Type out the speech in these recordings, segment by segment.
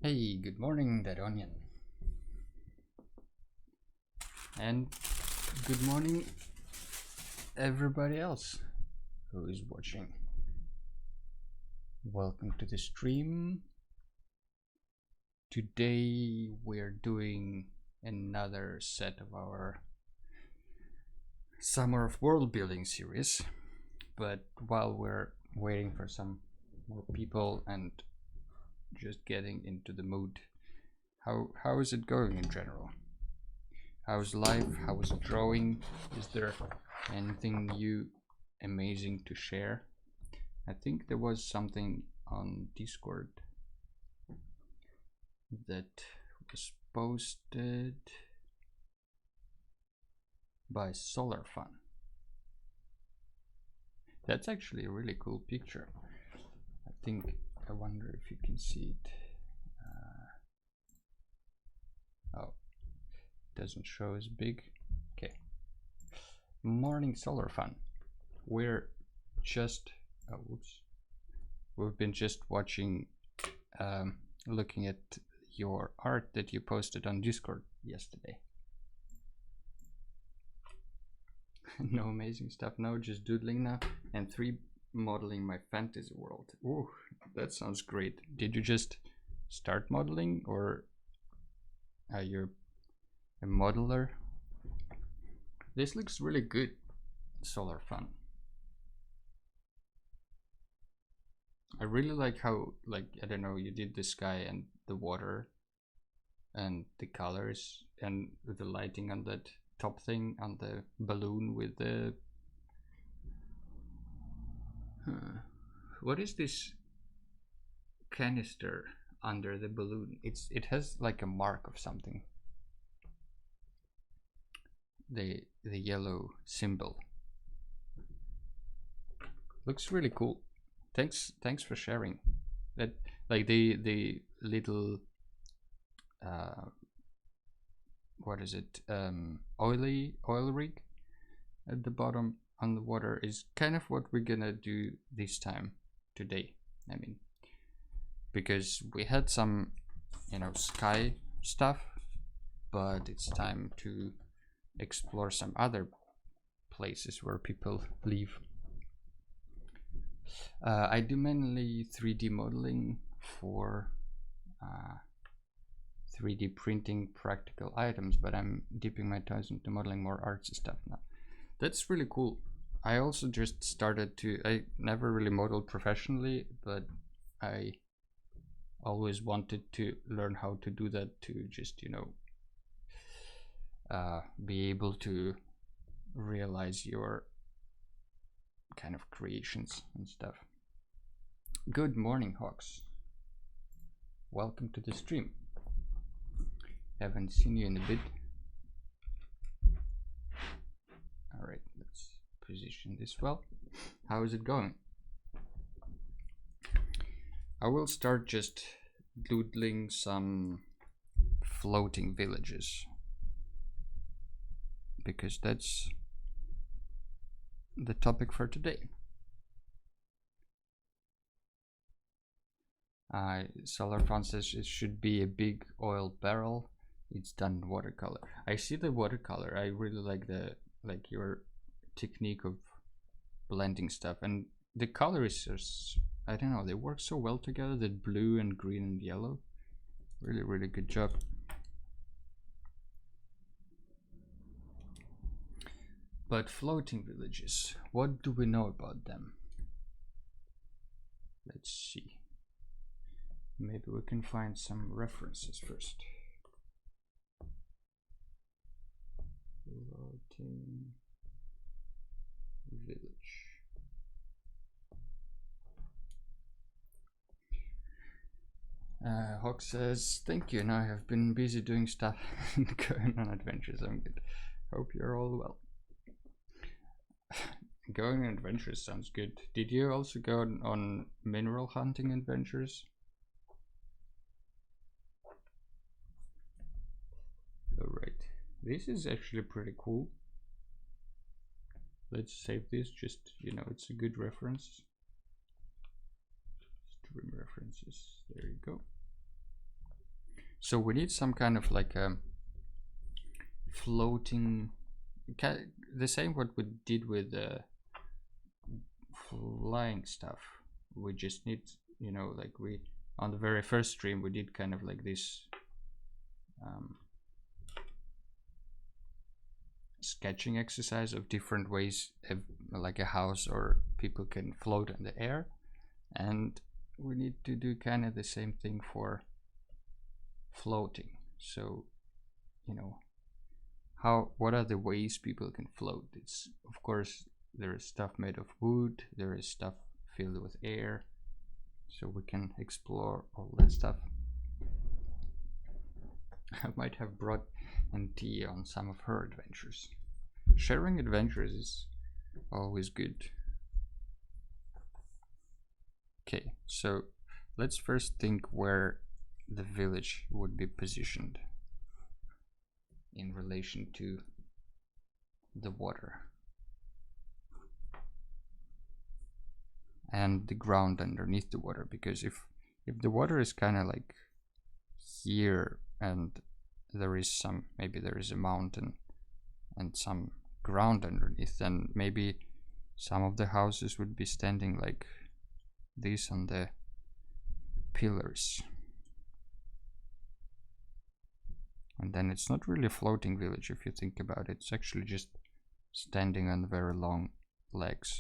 Hey, good morning, that onion. And good morning, everybody else who is watching. Welcome to the stream. Today we're doing another set of our Summer of World Building series. But while we're waiting for some more people and just getting into the mood, how is it going in general? How's life? How is drawing? Is there anything new amazing to share? I think there was something on Discord that was posted by Solar Fun. That's actually a really cool picture. I wonder if you can see it. Oh, doesn't show as big. Okay. Morning, Solar Fun. We're just we've been just watching, looking at your art that you posted on Discord yesterday. No amazing stuff, no, just doodling now, and 3 modeling my fantasy world. Ooh, that sounds great. Did you just start modeling, or are you a modeler? This looks really good, Solar Fun. I really like how, I don't know, you did the sky and the water and the colors and the lighting on that top thing on the balloon with the what is this canister under the balloon? It has like a mark of something. The yellow symbol looks really cool. Thanks for sharing that. Like the little what is it, oil rig at the bottom on the water is kind of what we're gonna do this time today. I mean, because we had some, sky stuff, but it's time to explore some other places where people live. I do mainly 3D modeling for 3D printing practical items, but I'm dipping my toes into modeling more artsy stuff now. That's really cool. I also just started to, I never really modeled professionally, but I always wanted to learn how to do that, to just, be able to realize your kind of creations and stuff. Good morning, Hawks. Welcome to the stream. Haven't seen you in a bit. All right, let's position this well. How is it going? I will start just doodling some floating villages, because that's the topic for today. Solar Fun says it should be a big oil barrel. It's done in watercolor. I see the watercolor. I really like your technique of blending stuff, and the colors are, I don't know, they work so well together, the blue and green and yellow. Really good job. But floating villages, what do we know about them? Let's see. Maybe we can find some references first. Floating village. Hawk says, thank you. Now I have been busy doing stuff and going on adventures. I'm good. Hope you're all well. Going on adventures sounds good. Did you also go on mineral hunting adventures? Alright, this is actually pretty cool. Let's save this, just, it's a good reference. Stream references, there you go. So we need some kind of like a floating, the same what we did with the flying stuff. We just need, you know, like we on the very first stream we did kind of like this sketching exercise of different ways like a house or people can float in the air, and we need to do kind of the same thing for floating. So, you know, what are the ways people can float? It's, of course, there is stuff made of wood, there is stuff filled with air, so we can explore all that stuff. I might have brought NT on some of her adventures. Sharing adventures is always good. Okay, so let's first think where the village would be positioned in relation to the water and the ground underneath the water, because if the water is kind of like here and there is some, maybe there is a mountain and some ground underneath, then maybe some of the houses would be standing like this on the pillars, and then it's not really a floating village if you think about it. It's actually just standing on very long legs.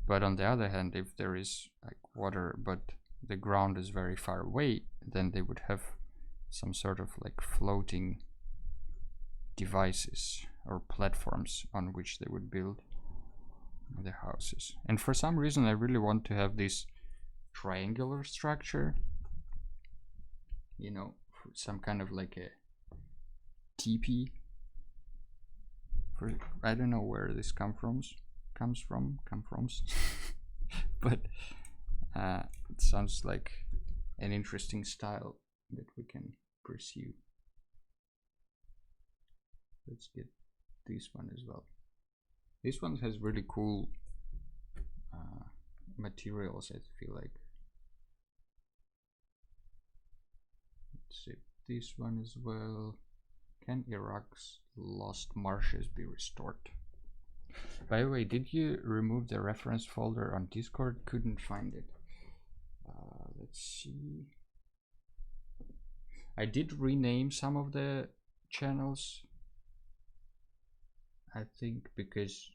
But on the other hand, if there is like water but the ground is very far away, then they would have some sort of like floating devices or platforms on which they would build the houses. And for some reason I really want to have this triangular structure, you know, some kind of like a teepee. I don't know where this comes from, but it sounds like an interesting style that we can pursue. Let's get this one as well. This one has really cool materials, I feel like. Let's see this one as well. Can Iraq's lost marshes be restored? By the way, did you remove the reference folder on Discord? Couldn't find it. Let's see. I did rename some of the channels, I think, because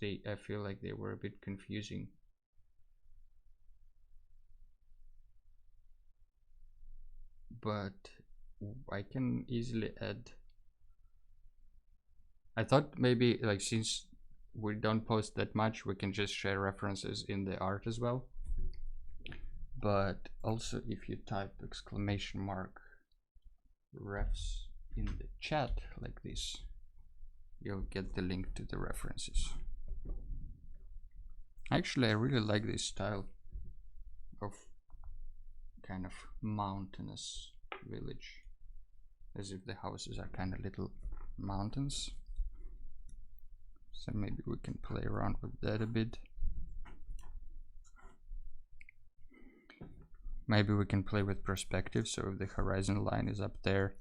I feel like they were a bit confusing. But I can easily add. I thought maybe like since we don't post that much, we can just share references in the art as well. But also if you type !refs in the chat like this, you'll get the link to the references. Actually, I really like this style of kind of mountainous village, as if the houses are kind of little mountains. So maybe we can play around with that a bit. Maybe we can play with perspective, so if the horizon line is up there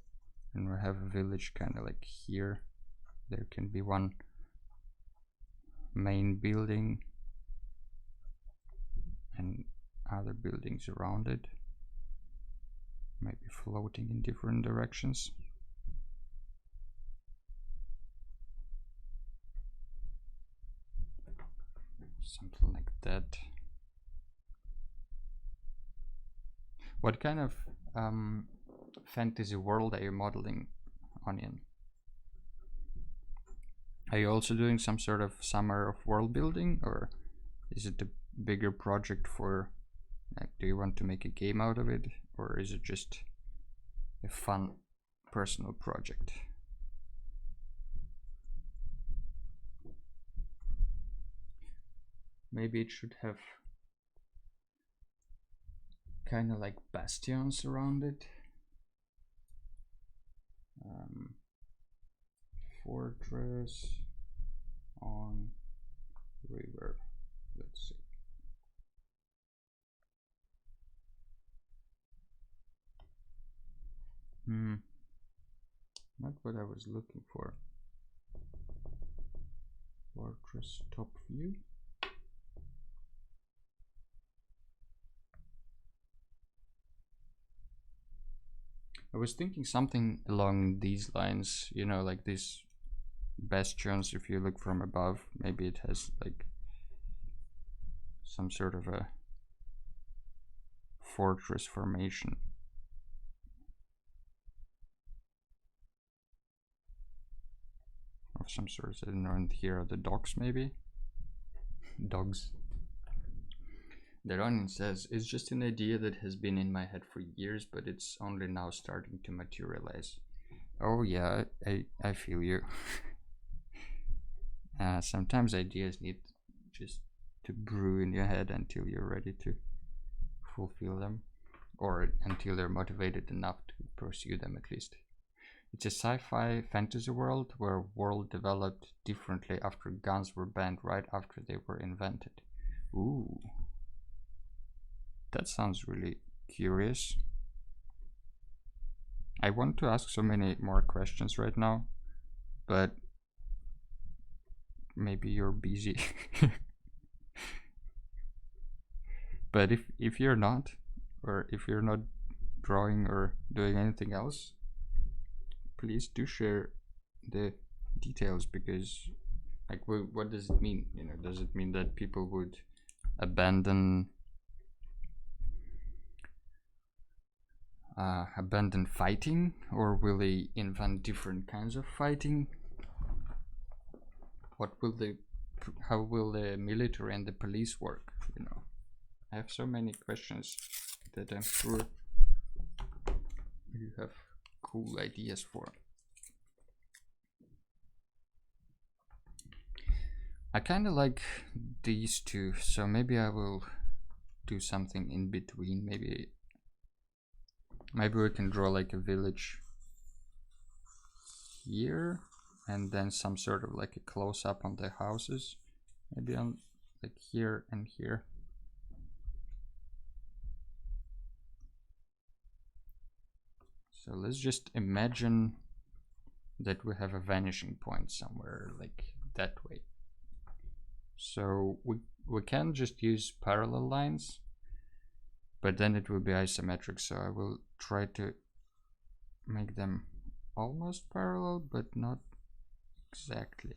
and we have a village kind of like here, there can be one main building and other buildings around it, maybe floating in different directions. Something like that. What kind of fantasy world are you modeling, Onion? Are you also doing some sort of summer of world building, or is it a bigger project for, like, do you want to make a game out of it, or is it just a fun personal project? Maybe it should have kind of like bastions around it. Fortress on river, let's see. Not what I was looking for. Fortress top view. I was thinking something along these lines, you know, like these bastions. If you look from above, maybe it has like some sort of a fortress formation of some sort. I don't know, and here are the docks, maybe? Dogs. Deronin says, it's just an idea that has been in my head for years, but it's only now starting to materialize. Oh yeah, I feel you. Sometimes ideas need just to brew in your head until you're ready to fulfill them, or until they're motivated enough to pursue them at least. It's a sci-fi fantasy world where world developed differently after guns were banned right after they were invented. Ooh. That sounds really curious. I want to ask so many more questions right now, but maybe you're busy. But if you're not, or if you're not drawing or doing anything else, please do share the details, because like what does it mean? You know, does it mean that people would abandon fighting, or will they invent different kinds of fighting? How will the military and the police work? You know, I have so many questions that I'm sure you have cool ideas for. I kind of like these two, so maybe I will do something in between. Maybe we can draw like a village here, and then some sort of like a close-up on the houses, maybe on like here and here. So let's just imagine that we have a vanishing point somewhere like that way. So we can just use parallel lines, but then it will be isometric, so I will try to make them almost parallel, but not exactly.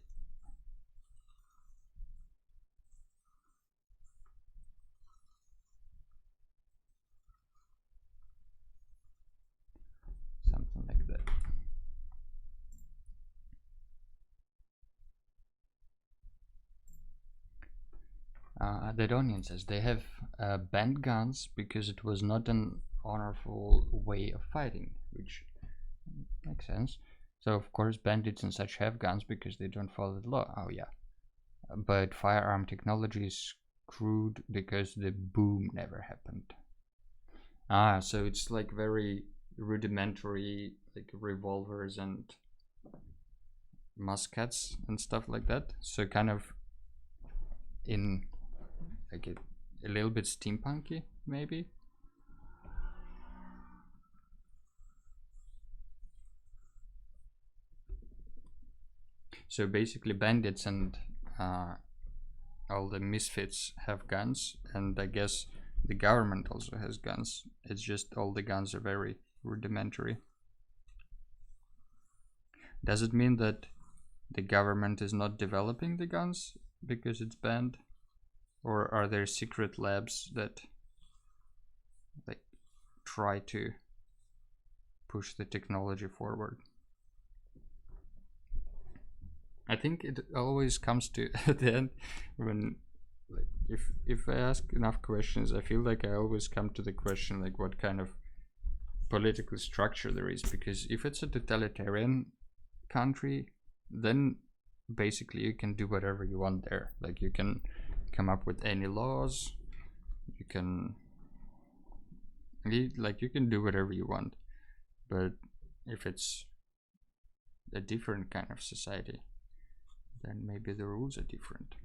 Something like that. Didonian says they have banned guns because it was not an honorable way of fighting, which makes sense. So of course bandits and such have guns because they don't follow the law. Oh yeah. But firearm technology is screwed because the boom never happened. So it's like very rudimentary, like revolvers and muskets and stuff like that. So kind of in like a little bit steampunky, maybe. So basically bandits and all the misfits have guns, and I guess the government also has guns. It's just all the guns are very rudimentary. Does it mean that the government is not developing the guns because it's banned? Or are there secret labs that like try to push the technology forward? I think it always comes to at the end when like if I ask enough questions, I feel like I always come to the question like what kind of political structure there is, because if it's a totalitarian country, then basically you can do whatever you want there. Like you can come up with any laws, you can do whatever you want. But if it's a different kind of society, then maybe the rules are different.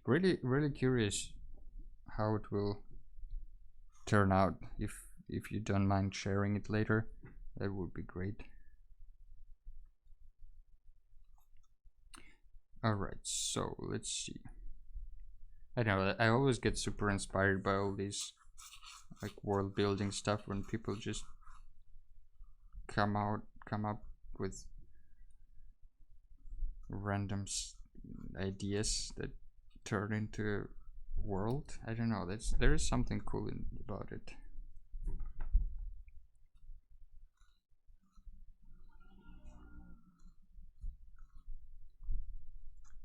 Really curious how it will turn out, if you don't mind sharing it later, that would be great. Alright, so let's see. I know I always get super inspired by all these like world building stuff when people just come up with random ideas that turn into a world. I don't know, there is something cool about it.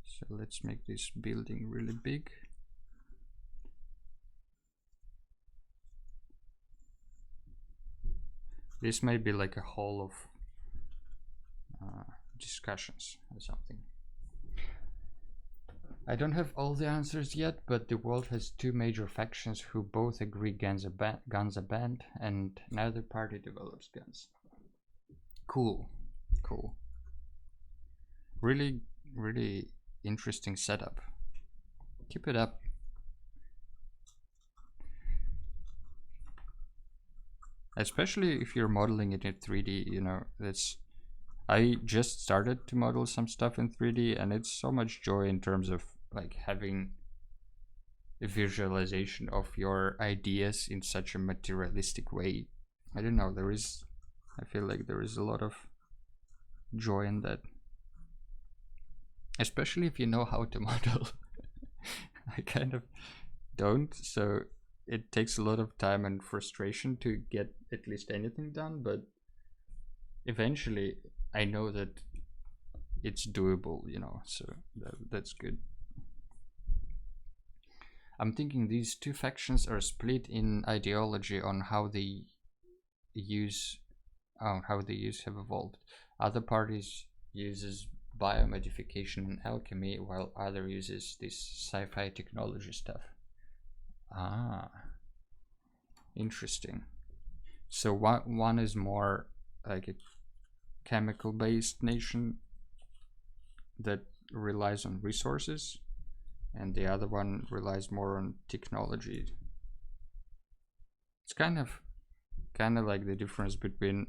So let's make this building really big. This may be like a hall of discussions or something. I don't have all the answers yet, but the world has two major factions who both agree guns are banned, and neither party develops guns. Cool. Really interesting setup. Keep it up. Especially if you're modeling it in 3D, you know, I just started to model some stuff in 3D, and it's so much joy in terms of like having a visualization of your ideas in such a materialistic way. I don't know, I feel like there is a lot of joy in that. Especially if you know how to model. I kind of don't, so it takes a lot of time and frustration to get at least anything done, but eventually I know that it's doable, you know, so that's good. I'm thinking these two factions are split in ideology on how they use have evolved. Other parties uses biomodification and alchemy, while other uses this sci-fi technology stuff. Ah, interesting. So one is more like a chemical based nation that relies on resources, and the other one relies more on technology. It's kind of like the difference between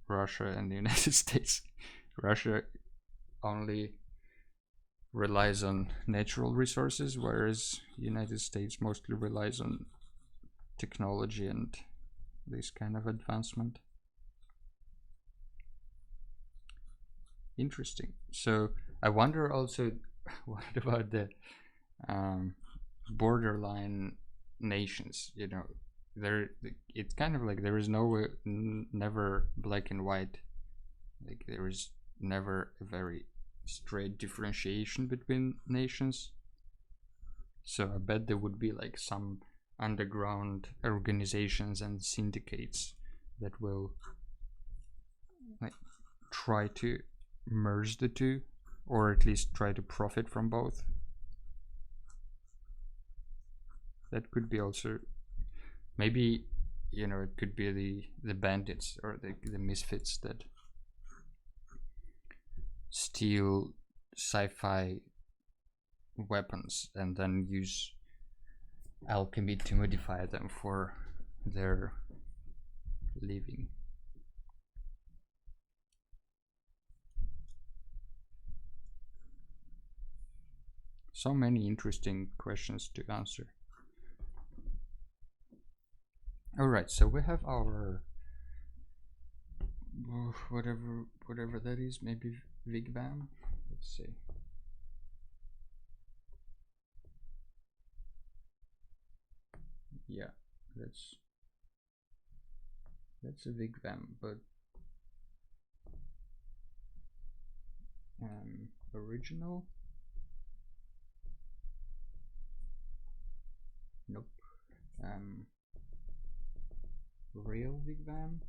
Russia and the United States. Russia only relies on natural resources, whereas the United States mostly relies on technology and this kind of advancement. Interesting. So I wonder also, what about the borderline nations? You know, it's kind of like there is never black and white. Like there is never a very straight differentiation between nations. So I bet there would be like some underground organizations and syndicates that will like try to merge the two, or at least try to profit from both. That could be also, maybe, you know, it could be the bandits or the misfits that steal sci-fi weapons and then use alchemy to modify them for their living. So many interesting questions to answer. Alright, so we have our whatever that is, maybe Wigwam. Let's see. Yeah, that's a Wigwam, but original? Nope. Real Wigwam?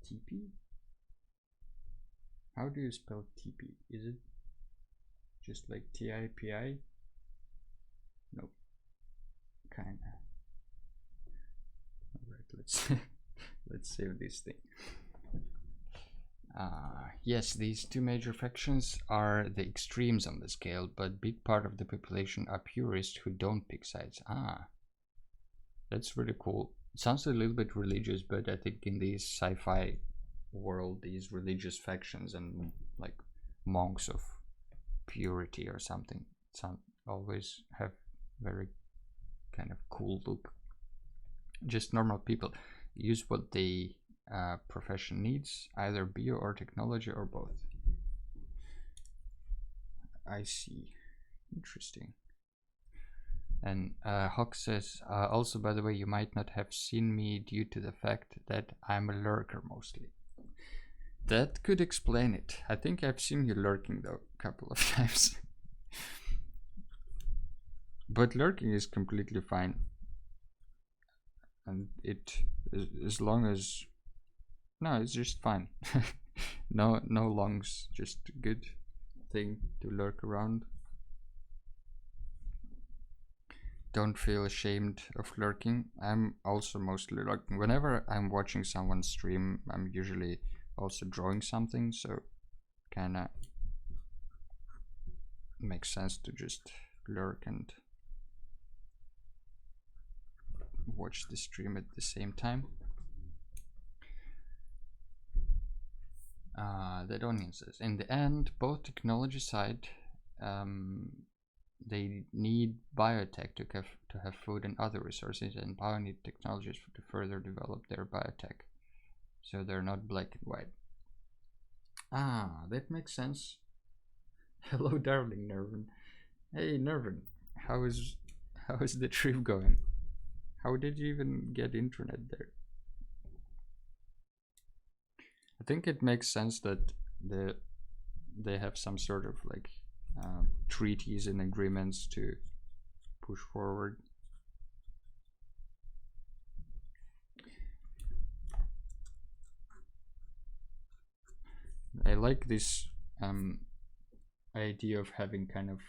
TP? How do you spell TP? Is it just like TIPI? Nope. Kinda. Alright, let's let's save this thing. Yes, these two major factions are the extremes on the scale, but big part of the population are purists who don't pick sides. That's really cool. It sounds a little bit religious, but I think in these sci-fi world, these religious factions and like monks of purity or something sound always have very kind of cool look. Just normal people use what the profession needs, either bio or technology or both. I see. Interesting. And Hawk says, also, by the way, you might not have seen me due to the fact that I'm a lurker mostly. That could explain it. I think I've seen you lurking though a couple of times. But lurking is completely fine. And it, as long as, no, it's just fine. no longs, just a good thing to lurk around. Don't feel ashamed of lurking. I'm also mostly lurking. Whenever I'm watching someone stream, I'm usually also drawing something, so kinda makes sense to just lurk and watch the stream at the same time. That onion says, in the end, both technology side, they need biotech to have food and other resources, and bio need technologies to further develop their biotech, so they're not black and white. That makes sense. Hello, darling Nervin. Hey, Nervin, how is the trip going? How did you even get internet there? I think it makes sense that they have some sort of like treaties and agreements to push forward. I like this idea of having kind of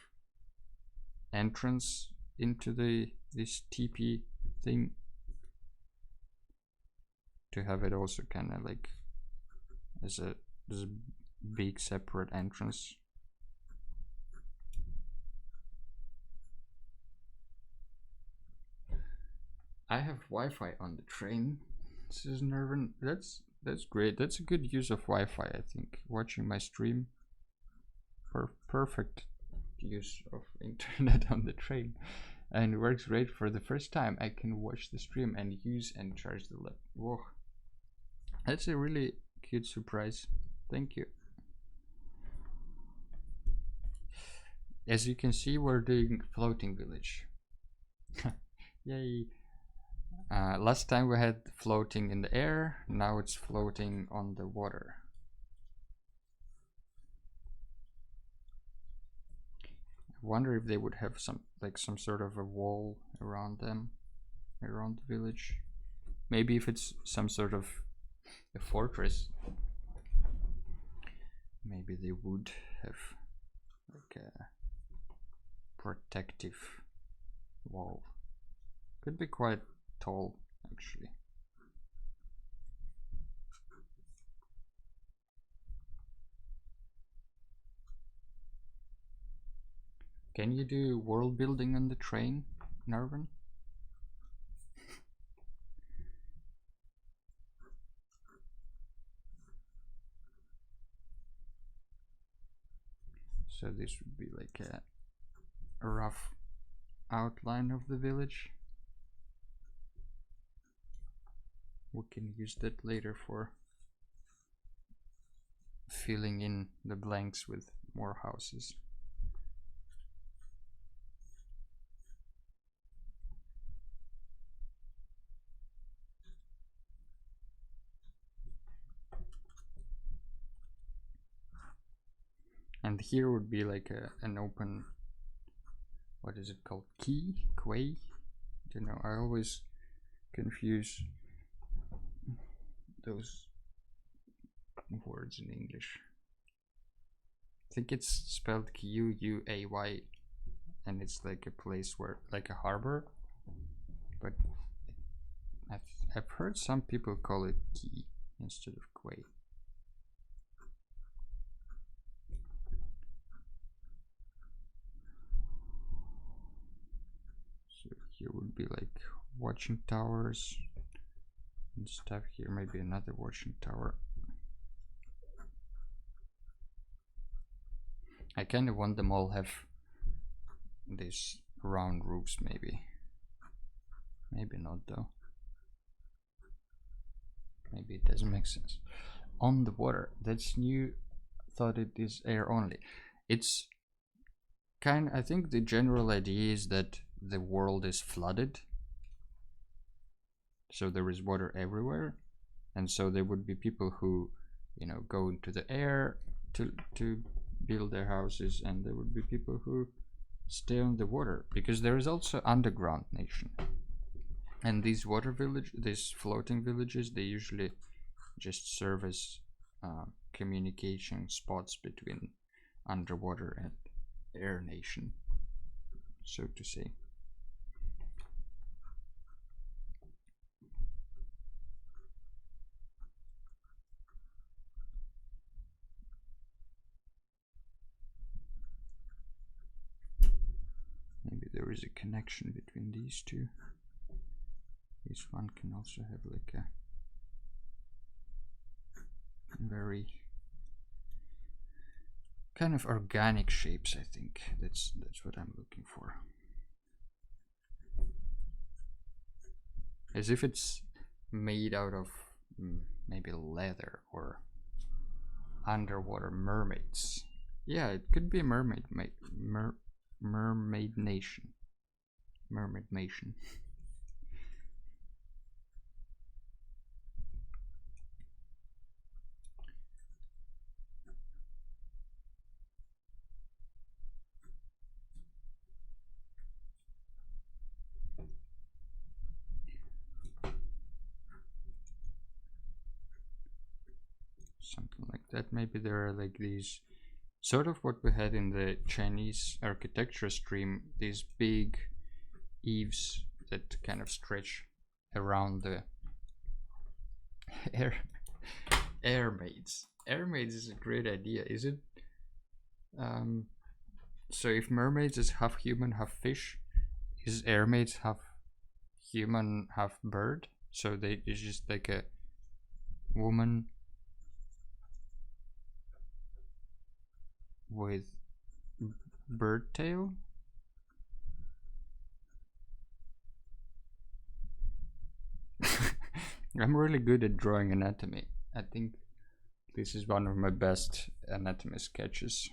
entrance into this TP thing, to have it also kind of like as a big separate entrance. I have Wi-Fi on the train, says Nervin. That's great. That's a good use of Wi-Fi, I think. Watching my stream, perfect use of internet on the train, and it works great. For the first time I can watch the stream and use and charge the laptop. Whoa, that's a really cute surprise. Thank you. As you can see, we're doing floating village. Yay. Last time we had floating in the air, now it's floating on the water. I wonder if they would have some sort of a wall around them, around the village. Maybe if it's some sort of a fortress, maybe they would have like a protective wall. Could be quite tall, actually. Can you do world building on the train, Narvan? So this would be like a rough outline of the village. We can use that later for filling in the blanks with more houses. And here would be like an open, what is it called? Quay? I don't know, I always confuse those words in English. I think it's spelled Q-U-A-Y, and it's like a place where, like a harbor, but I've heard some people call it quay instead of quay. would be like watching towers and stuff here. Maybe another watching tower. I kind of want them all have these round roofs, maybe. Maybe not though. Maybe it doesn't make sense. On the water, that's new. Thought it is air only. It's I think the general idea is that the world is flooded, so there is water everywhere, and so there would be people who, you know, go into the air to build their houses, and there would be people who stay on the water, because there is also underground nation. And these these floating villages, they usually just serve as communication spots between underwater and air nation, so to say. Maybe there is a connection between these two. This one can also have like a very kind of organic shapes. I think that's what I'm looking for. As if it's made out of maybe leather or underwater mermaids. Yeah, it could be a mermaid nation. Mermaid nation. Something like that. Maybe there are like these, sort of what we had in the Chinese architecture stream, these big eaves that kind of stretch around the air maids. Air maids is a great idea, is it? So if mermaids is half human, half fish, is air maids half human, half bird? So it's just like a woman with bird tail. I'm really good at drawing anatomy. I think this is one of my best anatomy sketches.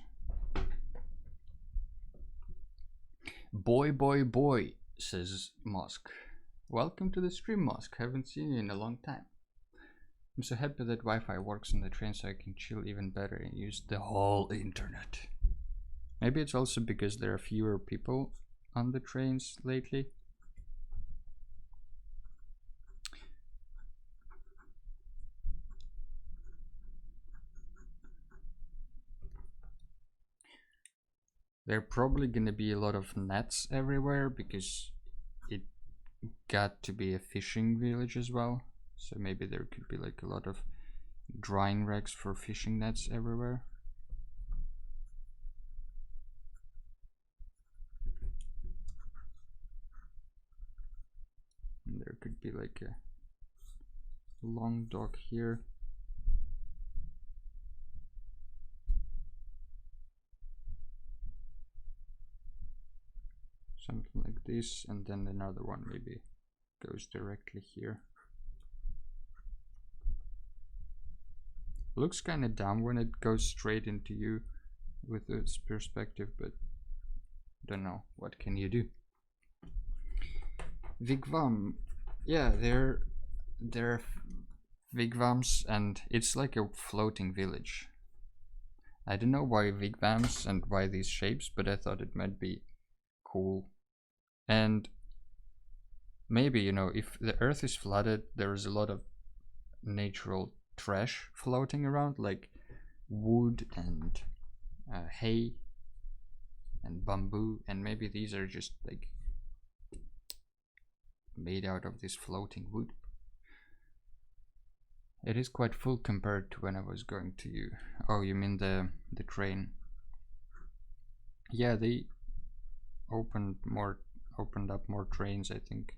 Boy, boy, boy, says Mosk. Welcome to the stream, Mosk. Haven't seen you in a long time. I'm so happy that Wi-Fi works on the train so I can chill even better and use the whole internet. Maybe it's also because there are fewer people on the trains lately. There are probably gonna be a lot of nets everywhere because it got to be a fishing village as well. So maybe there could be like a lot of drying racks for fishing nets everywhere. And there could be like a long dock here. Something like this, and then another one maybe goes directly here. Looks kind of dumb when it goes straight into you with its perspective, but don't know, what can you do? Wigwam, yeah, they're wigwams, and it's like a floating village. I don't know why wigwams and why these shapes, but I thought it might be cool. And maybe, you know, if the earth is flooded, there is a lot of natural trash floating around, like wood and hay and bamboo, and maybe these are just like made out of this floating wood. It is quite full compared to when I was going to you. Oh, you mean the train? Yeah, they opened up more trains, I think.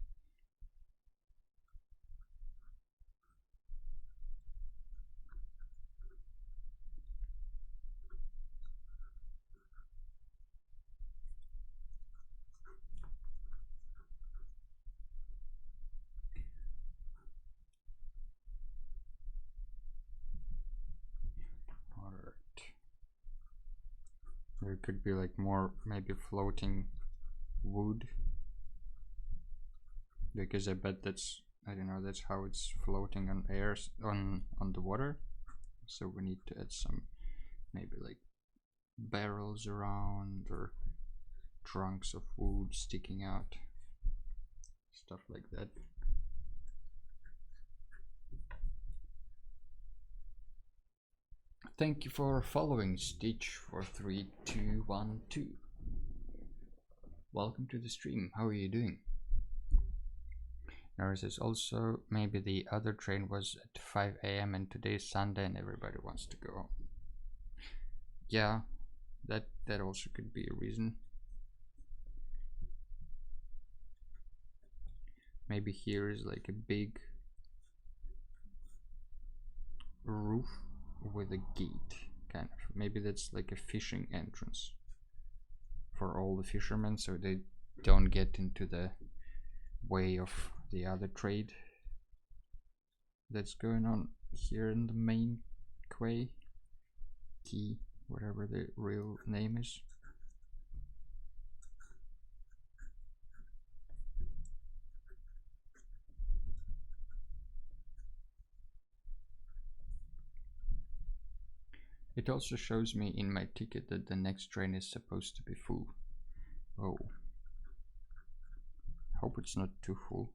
There could be like more maybe floating wood, because I bet that's, I don't know, that's how it's floating on air, on the water. So we need to add some maybe like barrels around, or trunks of wood sticking out, stuff like that. Thank you for following Stitch43212. Welcome to the stream. How are you doing? Nora says also maybe the other train was at 5 a.m. and today's Sunday and everybody wants to go home. Yeah, that also could be a reason. Maybe here is like a big roof with a gate, kind of. Maybe that's like a fishing entrance for all the fishermen, so they don't get into the way of the other trade that's going on here in the main quay, whatever the real name is. It also shows me in my ticket that the next train is supposed to be full. Oh, hope it's not too full.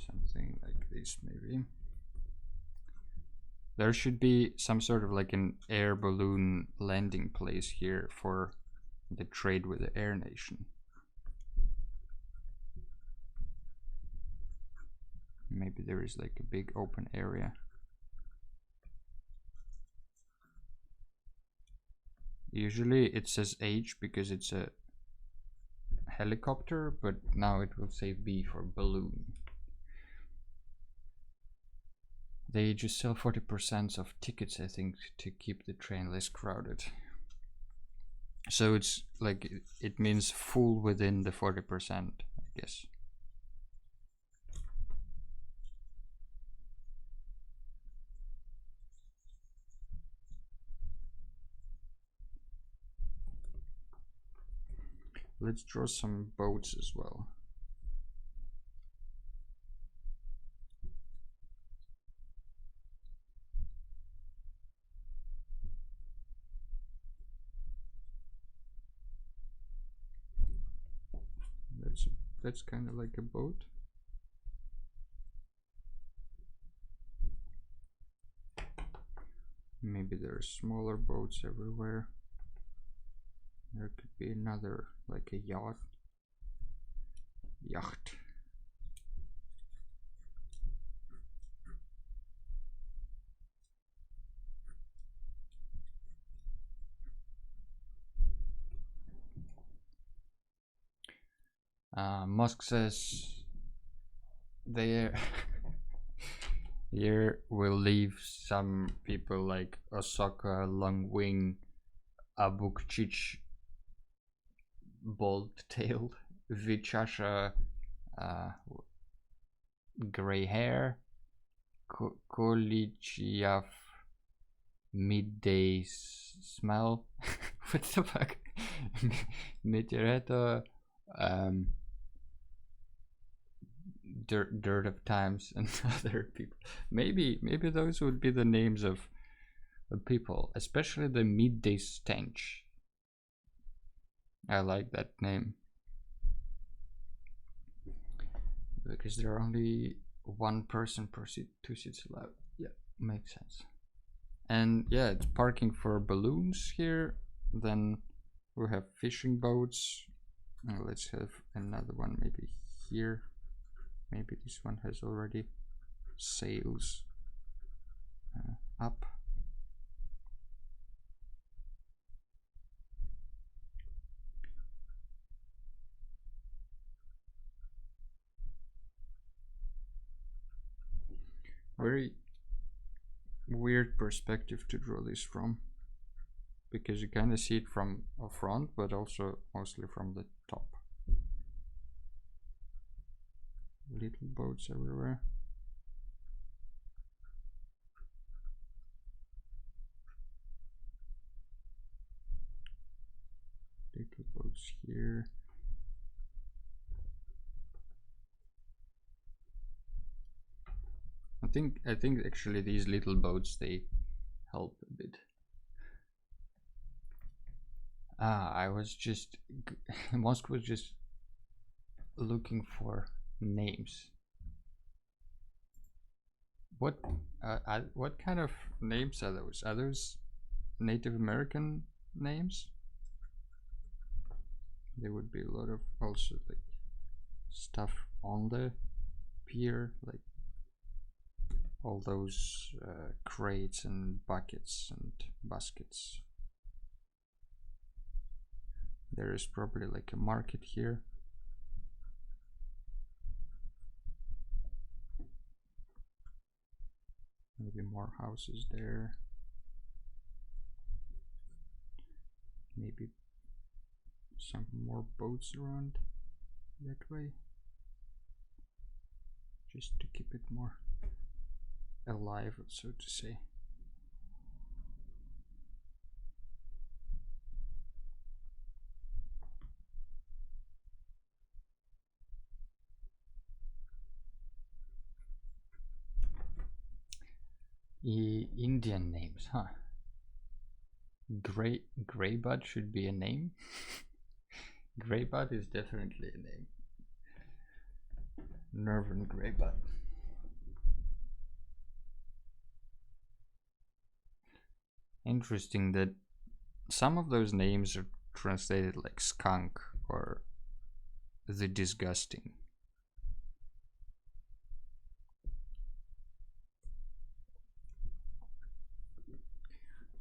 Something like this maybe. There should be some sort of like an air balloon landing place here for the trade with the Air Nation. Maybe there is like a big open area. Usually it says H because it's a helicopter, but now it will say B for balloon. They just sell 40% of tickets, I think, to keep the train less crowded. So it's like, it means full within the 40%, I guess. Let's draw some boats as well. That's kind of like a boat. Maybe there are smaller boats everywhere. There could be another, like a yacht. Musk says there here will leave some people like Osaka, Longwing, Abukchich, Bald-tailed, Vichasha, gray hair, Kolichiaf, midday smell. What the fuck? Meteoreto, dirt of times, and other people. Maybe those would be the names of people, especially the midday stench. I like that name because there are only one person per seat, 2 seats allowed. Yeah, makes sense. And yeah, it's parking for balloons here. Then we have fishing boats. Let's have another one maybe here. Maybe this one has already sails up. Very weird perspective to draw this from. because you kind of see it from a front, but also mostly from the top. Little boats everywhere. Little boats here. I think actually these little boats, they help a bit. I was just Mosk was just looking for names. What kind of names are those? Are those Native American names? There would be a lot of also like stuff on the pier, like all those crates and buckets and baskets. There is probably like a market here. Maybe more houses there. Maybe some more boats around that way, just to keep it more alive, so to say. Indian names, huh? Greybud should be a name. Greybud is definitely a name. Northern Greybud. Interesting that some of those names are translated like skunk or the disgusting.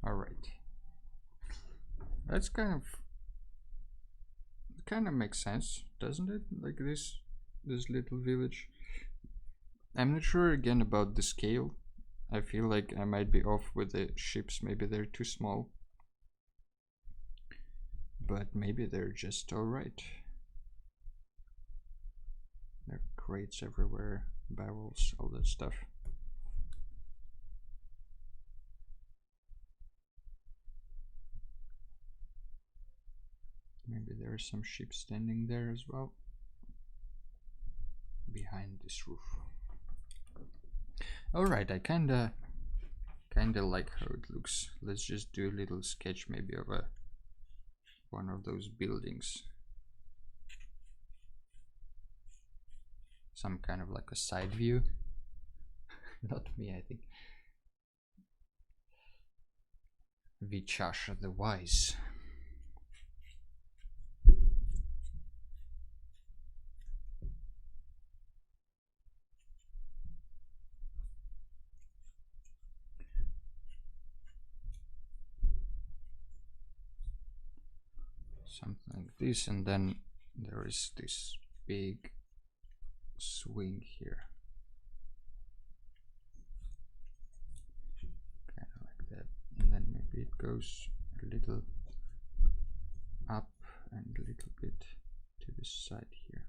All right, that's kind of makes sense, doesn't it? Like this little village. I'm not sure again about the scale. I feel like I might be off with the ships. Maybe they're too small, but maybe they're just all right. There are crates everywhere, barrels, all that stuff. Maybe there are some ships standing there as well, behind this roof. Alright, I kinda like how it looks. Let's just do a little sketch maybe of one of those buildings. Some kind of like a side view. Not me, I think. Vichasha the Wise. Something like this, and then there is this big swing here, kind of like that, and then maybe it goes a little up and a little bit to this side here.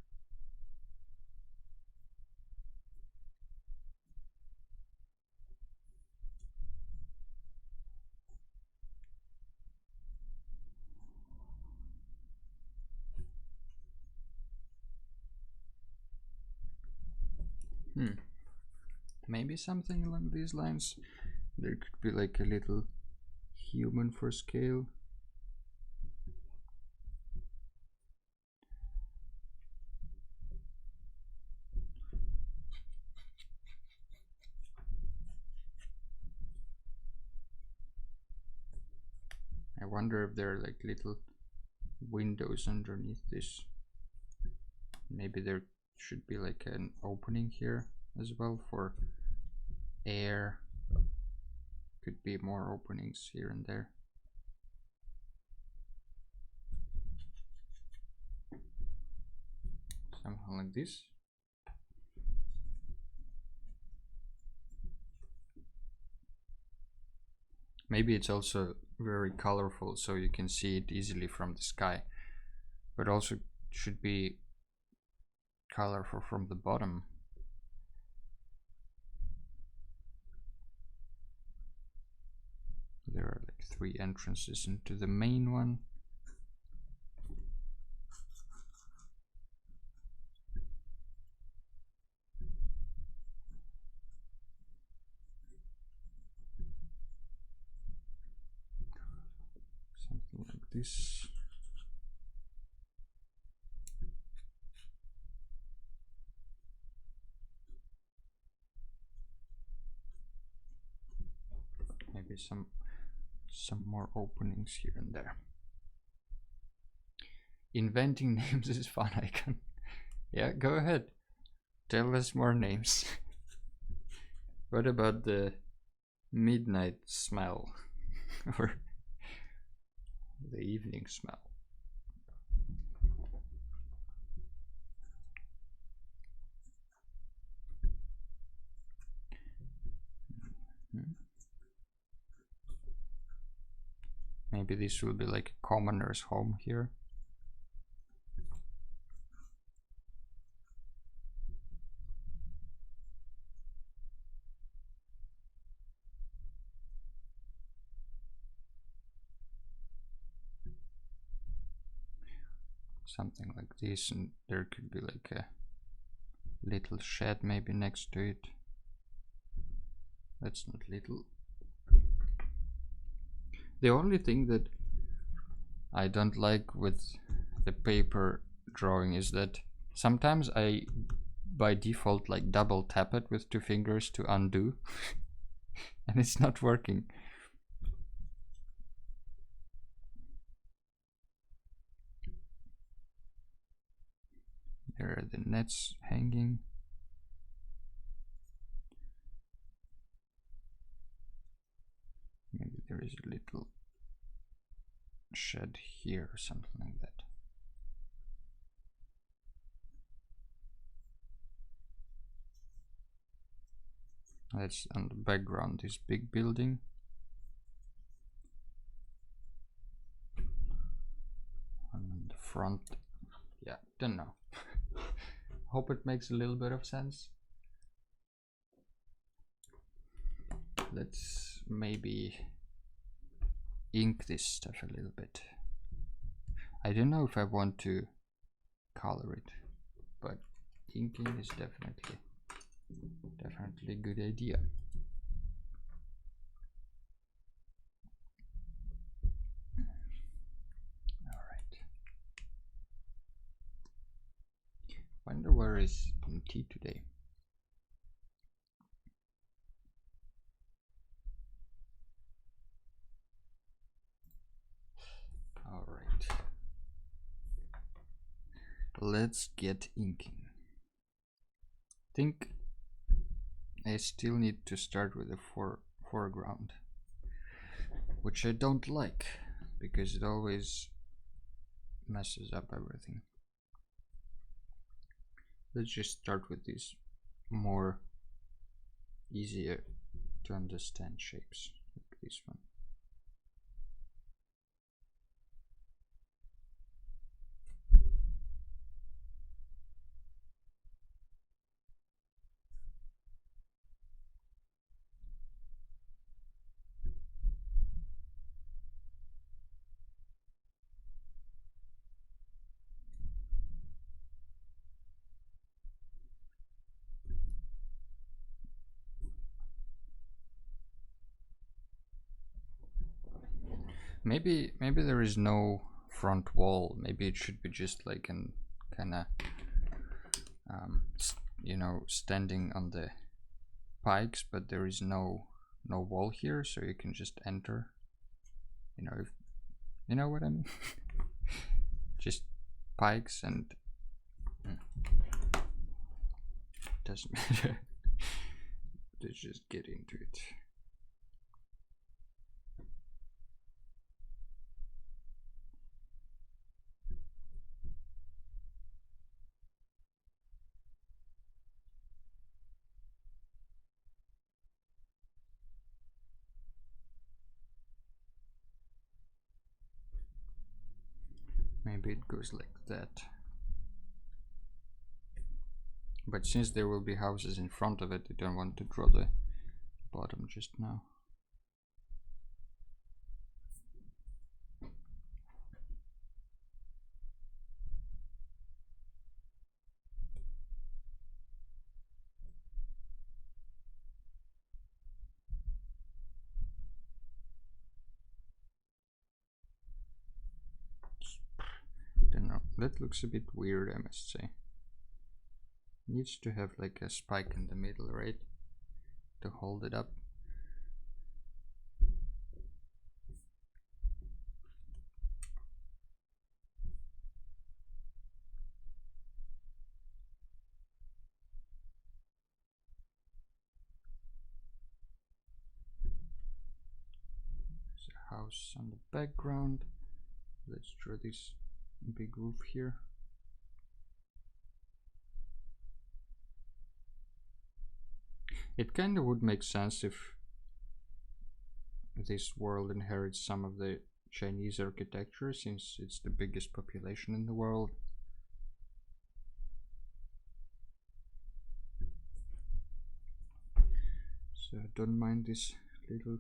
Maybe something along these lines. There could be like a little human for scale. I wonder if there are like little windows underneath this. Maybe there should be like an opening here as well for air. Could be more openings here and there. Something like this. Maybe it's also very colorful so you can see it easily from the sky, but also should be colorful from the bottom. There are like 3 entrances into the main one. Something like this. Maybe some more openings here and there. Inventing names is fun, I can. Yeah, go ahead. Tell us more names. What about the midnight smell? Or the evening smell? Maybe this will be like a commoner's home here. Something like this, and there could be like a little shed maybe next to it. That's not little. The only thing that I don't like with the paper drawing is that sometimes I by default like double tap it with 2 fingers to undo and it's not working. There are the nets hanging. Maybe there is a little shed here or something like that. That's on the background, this big building. And in the front, yeah, don't know. Hope it makes a little bit of sense. Let's maybe ink this stuff a little bit. I don't know if I want to color it, but inking is definitely a good idea. All right. Wonder where is T today. All right. Let's get inking. I think I still need to start with the foreground, which I don't like because it always messes up everything. Let's just start with these more easier to understand shapes, like this one. Maybe there is no front wall. Maybe it should be just like an kind of you know, standing on the pikes, but there is no wall here, so you can just enter. You know, if you know what I mean. Just pikes and doesn't matter. Let's just get into it. Maybe it goes like that. But since there will be houses in front of it, I don't want to draw the bottom just now. Don't know, that looks a bit weird, I must say. Needs to have like a spike in the middle, right? To hold it up. There's a house on the background. Let's draw this big roof here. It kind of would make sense if this world inherits some of the Chinese architecture, since it's the biggest population in the world. So I don't mind this little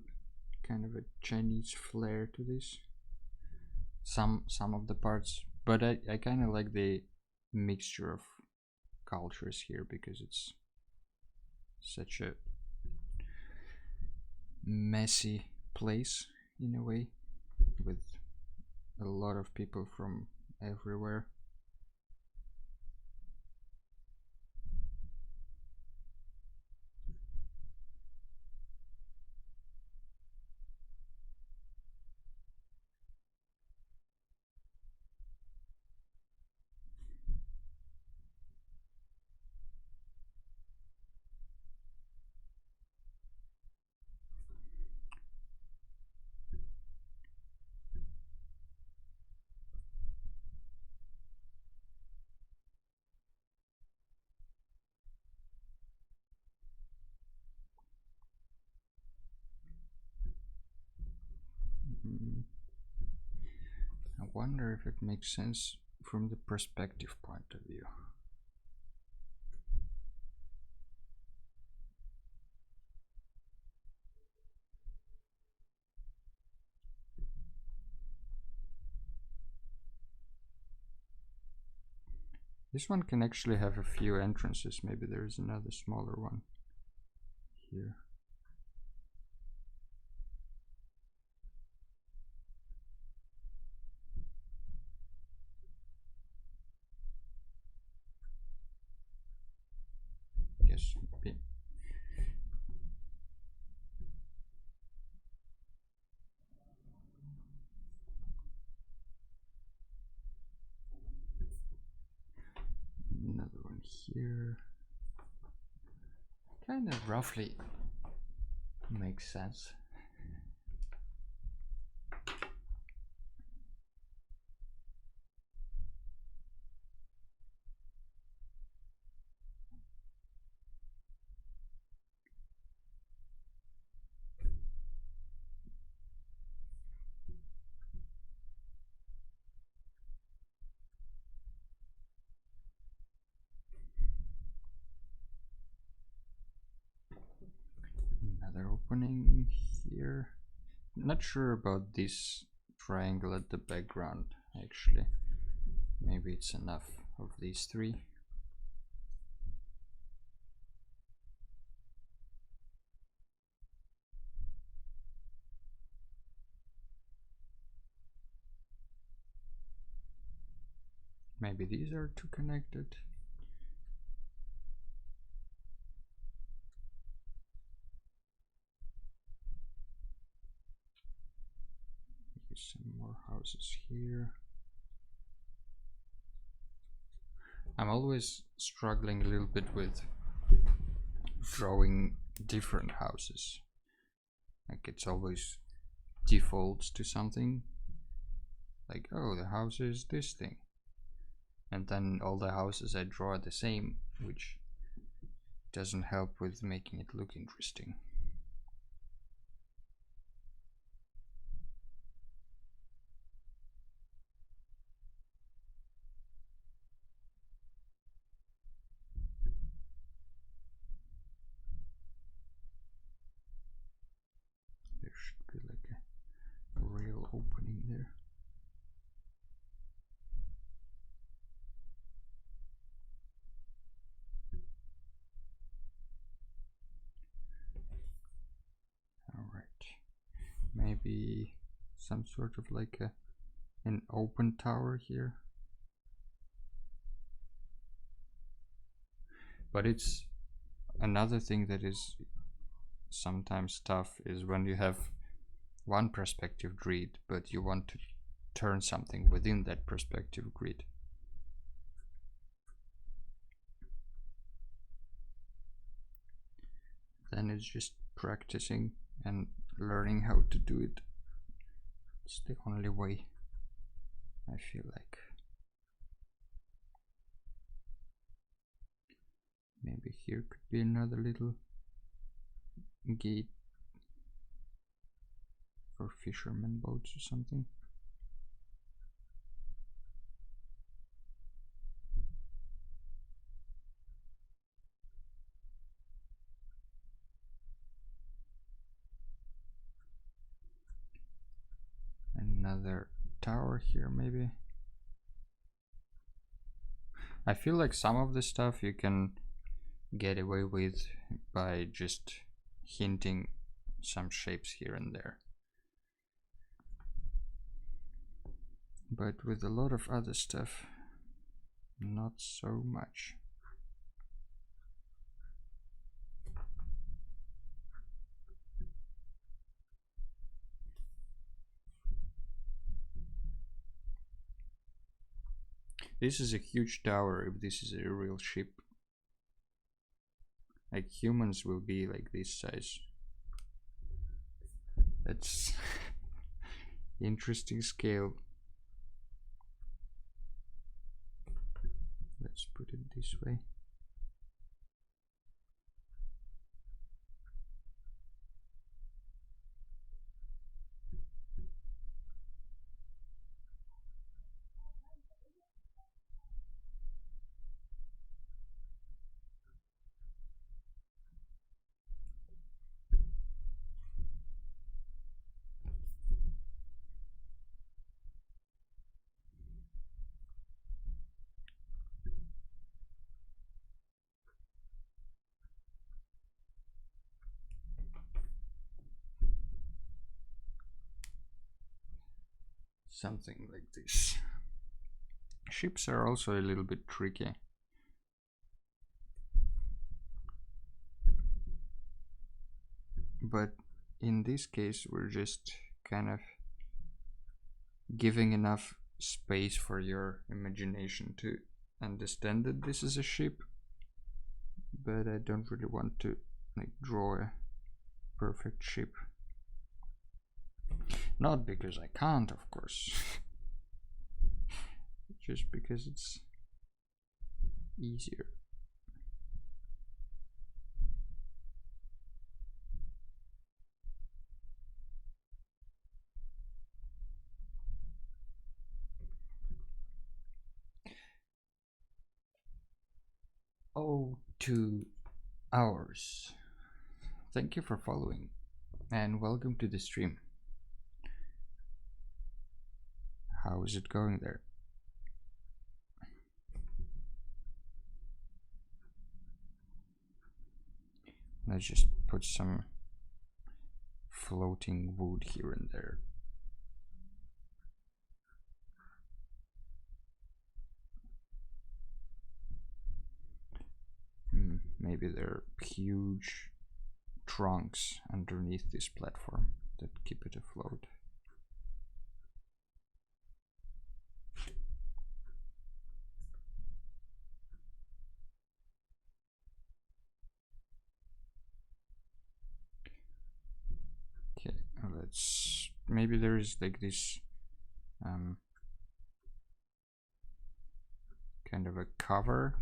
kind of a Chinese flair to this. Some of the parts, but I kind of like the mixture of cultures here because it's such a messy place in a way, with a lot of people from everywhere. I wonder if it makes sense from the perspective point of view. This one can actually have a few entrances. Maybe there's another smaller one here. Yes, maybe. Another one here. Kind of roughly makes sense. Another opening here. Not sure about this triangle at the background actually. Maybe it's enough of these three. Maybe these are too connected. Maybe some more houses here. I'm always struggling a little bit with drawing different houses. Like it's always defaults to something. Like, oh, the house is this thing. And then all the houses I draw are the same, which doesn't help with making it look interesting. some sort of like an open tower here. But it's another thing that is sometimes tough is when you have one perspective grid, but you want to turn something within that perspective grid. Then it's just practicing and learning how to do it. It's the only way, I feel like. Maybe here could be another little gate for fisherman boats or something. Another tower here maybe. I feel like some of the stuff you can get away with by just hinting some shapes here and there. But with a lot of other stuff, not so much. This is a huge tower if this is a real ship. Like humans will be like this size. That's interesting scale. Let's put it this way. Something like this. Ships are also a little bit tricky. But in this case, we're just kind of giving enough space for your imagination to understand that this is a ship. But I don't really want to like draw a perfect ship. Not because I can't, of course. Just because it's easier. Oh, 2 hours. Thank you for following and welcome to the stream. How is it going there? Let's just put some floating wood here and there. Maybe there are huge trunks underneath this platform that keep it afloat. Okay, let's, maybe there is like this kind of a cover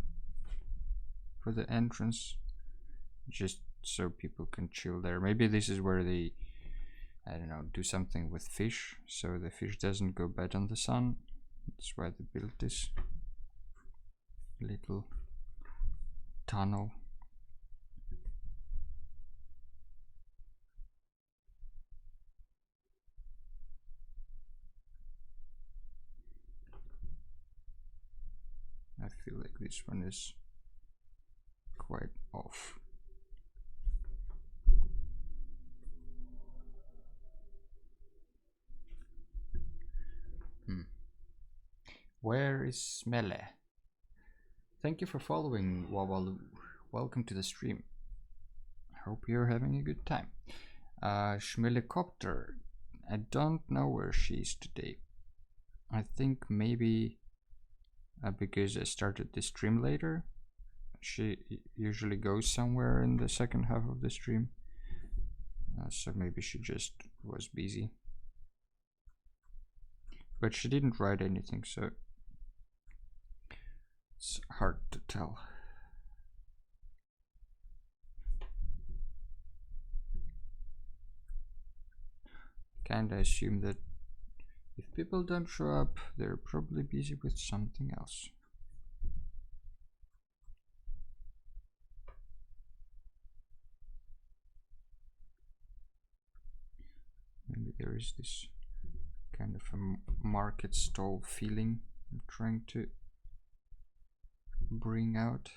for the entrance, just so people can chill there. Maybe this is where they, I don't know, do something with fish, so the fish doesn't go bad on the sun. That's why they built this little tunnel. I feel like this one is quite off. Where is Smele? Thank you for following, Wawalu. Welcome to the stream. Hope you're having a good time. Schmelicopter. I don't know where she is today. I think maybe because I started the stream later. She usually goes somewhere in the second half of the stream. So maybe she just was busy. But she didn't write anything, so it's hard to tell. Kinda assume that if people don't show up, they're probably busy with something else. Maybe there is this kind of a market stall feeling I'm trying to bring out.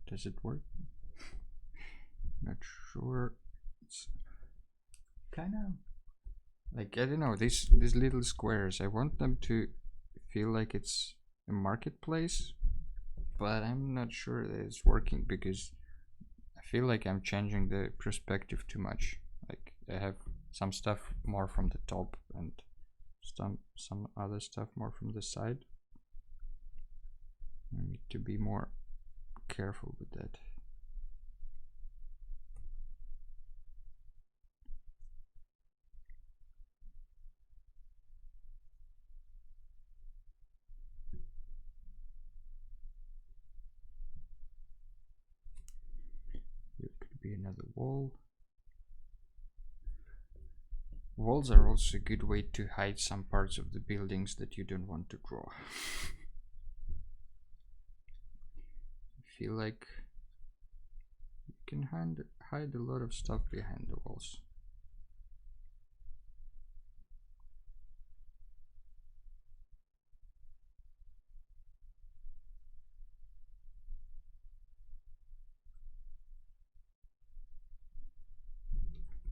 Does it work? Not sure. It's kind of like, I don't know, these little squares, I want them to feel like it's a marketplace, but I'm not sure that it's working because I feel like I'm changing the perspective too much. Like I have some stuff more from the top and some other stuff more from the side. I need to be more careful with that. Here could be another wall. Walls are also a good way to hide some parts of the buildings that you don't want to draw. I feel like you can hide a lot of stuff behind the walls.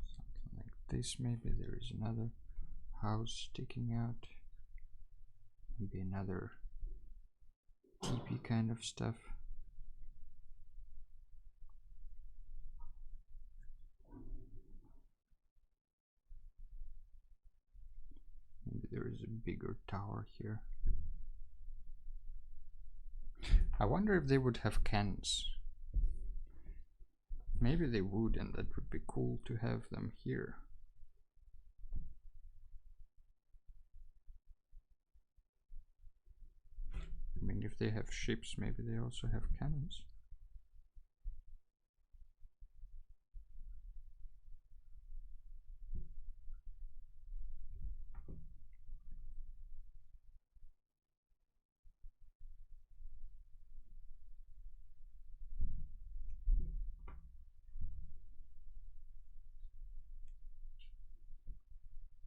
Something like this, maybe there is another house sticking out. Maybe another teepee kind of stuff. Maybe there is a bigger tower here. I wonder if they would have cannons. Maybe they would, and that would be cool to have them here. I mean, if they have ships, maybe they also have cannons.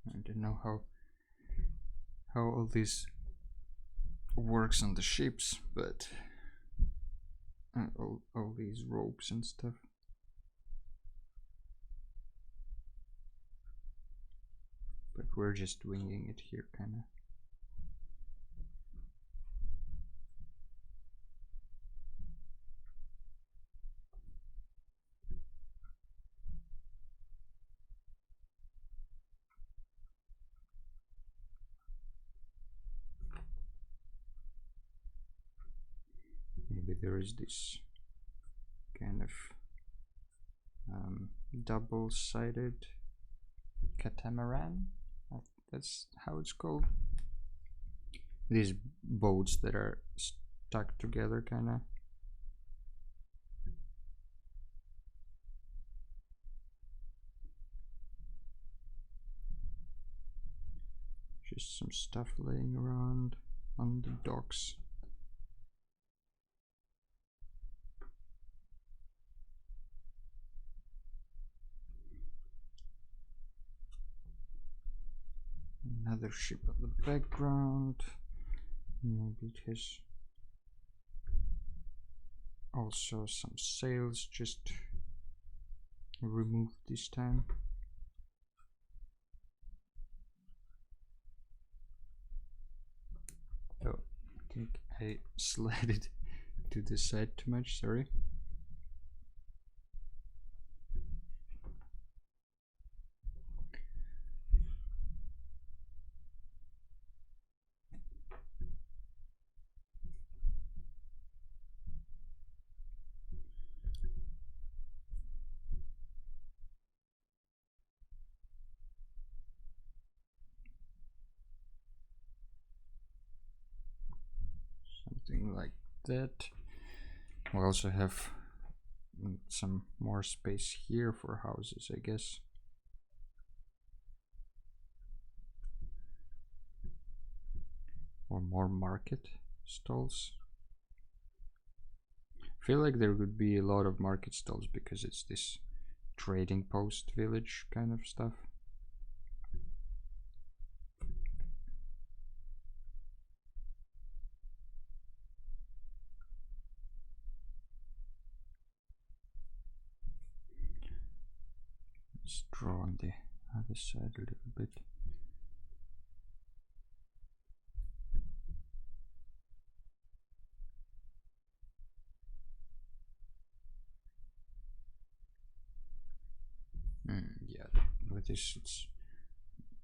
I don't know how all this works on the ships, but all these ropes and stuff. But we're just winging it here, kinda. Maybe there is this kind of double-sided catamaran. That's how it's called. These boats that are stuck together, kinda. Just some stuff laying around on the docks. Another ship in the background. Maybe it has Also some sails just removed this time. Oh, I think I slid it to the side too much, sorry. Something like that. We also have some more space here for houses, I guess. Or more market stalls. I feel like there would be a lot of market stalls because it's this trading post village kind of stuff. Let's draw on the other side a little bit. Yeah, with this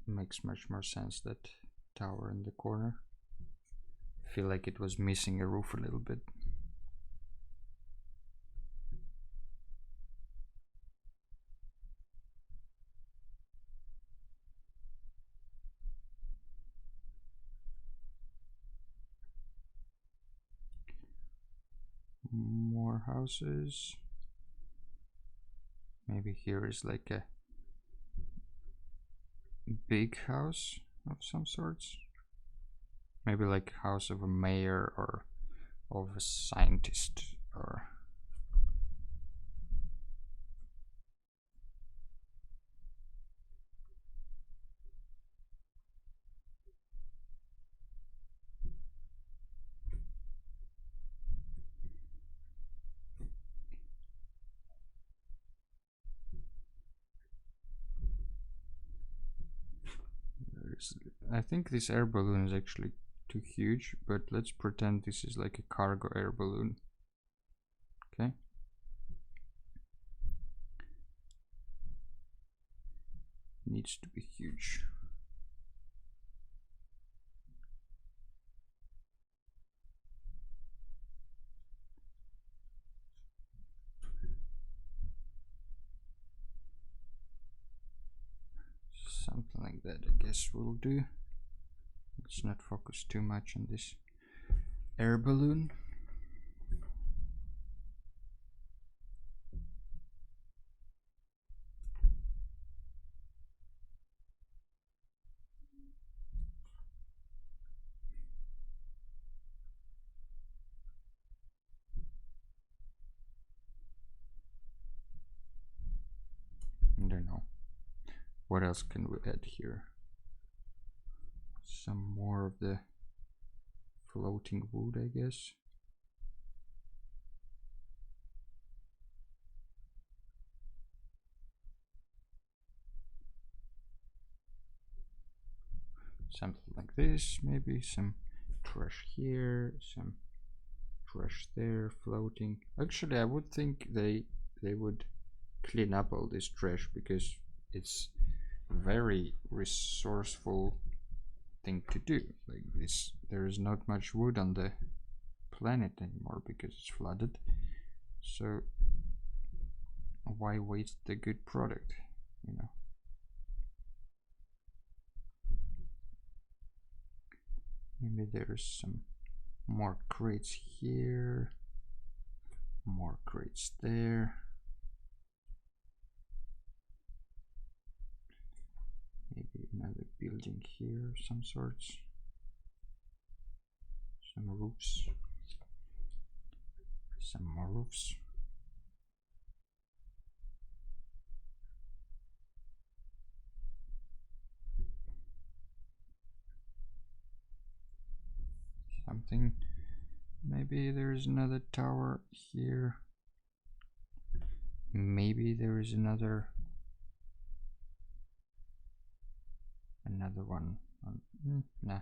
it makes much more sense, that tower in the corner. I feel like it was missing a roof a little bit. More houses. Maybe here is like a big house of some sorts. Maybe like house of a mayor or of a scientist or I think this air balloon is actually too huge, but let's pretend this is like a cargo air balloon. Okay. Needs to be huge. Something like that, I guess we'll do. Let's not focus too much on this air balloon. I don't know. What else can we add here? Some more of the floating wood, I guess. Something like this, maybe some trash here, some trash there, floating. Actually, I would think they would clean up all this trash because it's very resourceful thing to do. Like this, there is not much wood on the planet anymore because it's flooded. So why waste the good product, you know? Maybe there's some more crates here, more crates there. Maybe another building here of some sorts. Some roofs. Some more roofs. Something Maybe there's another tower here. Maybe there is another one. Nah,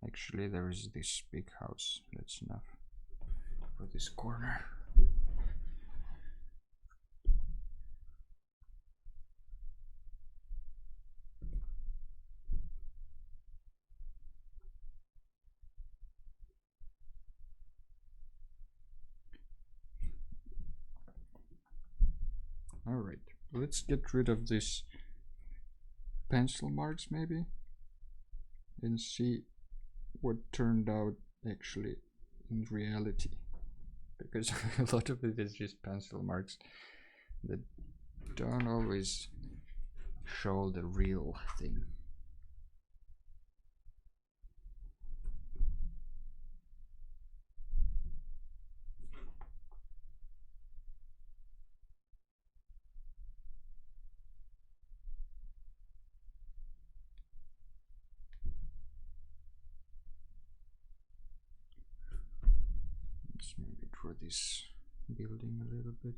actually there is this big house. That's enough for this corner. Alright, let's get rid of this pencil marks maybe and see what turned out actually in reality, because a lot of it is just pencil marks that don't always show the real thing. Let's maybe draw this building a little bit.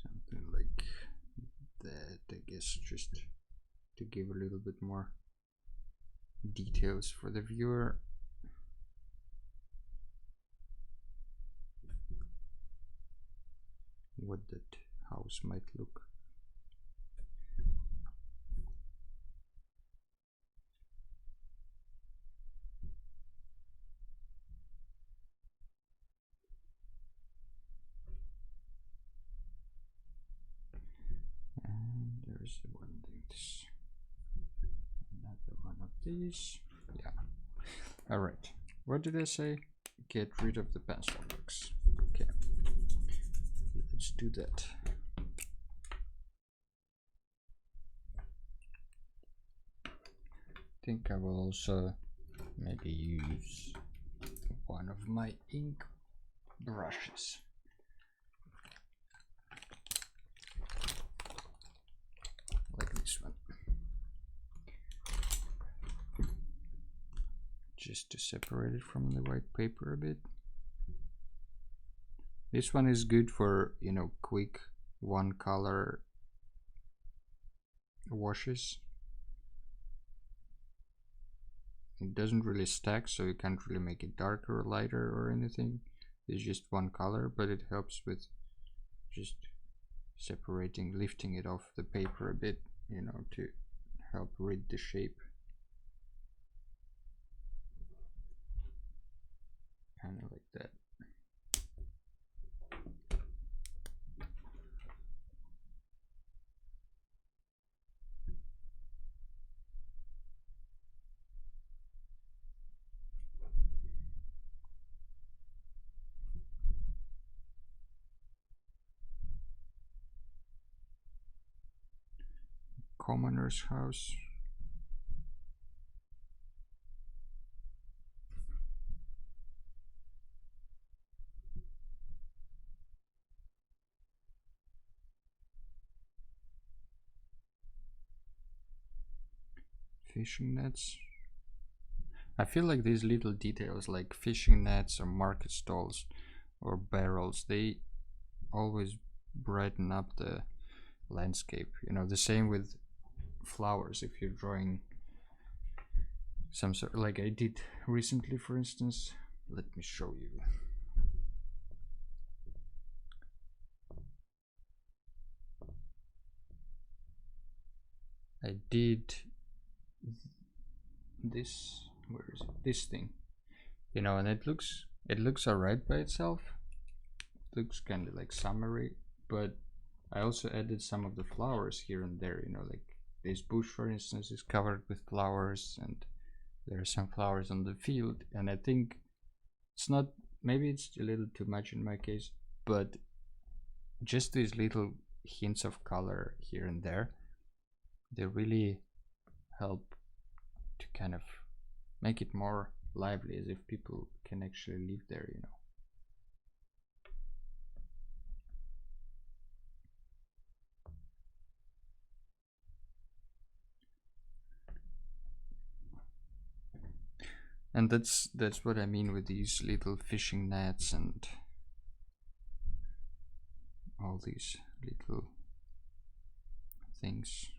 Something like that, I guess, just to give a little bit more details for the viewer. What that house might look. And there's one thing, this, another one of these. Yeah. All right. What did I say? Get rid of the pencil marks. Okay. Let's do that. I think I will also maybe use one of my ink brushes. Like this one. Just to separate it from the white paper a bit. This one is good for, you know, quick one color washes. It doesn't really stack, so you can't really make it darker or lighter or anything. It's just one color, but it helps with just separating, lifting it off the paper a bit, you know, to help read the shape. Kind of like that. Commoner's house. Fishing nets. I feel like these little details like fishing nets or market stalls or barrels, they always brighten up the landscape. You know, the same with flowers. If you're drawing some sort, like I did recently, for instance, let me show you. I did this, where is it? This thing, you know, and it looks alright by itself. It looks kind of like summery, but I also added some of the flowers here and there, you know, like this bush, for instance, is covered with flowers, and there are some flowers on the field. And I think it's not, maybe it's a little too much in my case, but just these little hints of color here and there, they really help to kind of make it more lively, as if people can actually live there, you know. And that's what I mean with these little fishing nets and all these little things.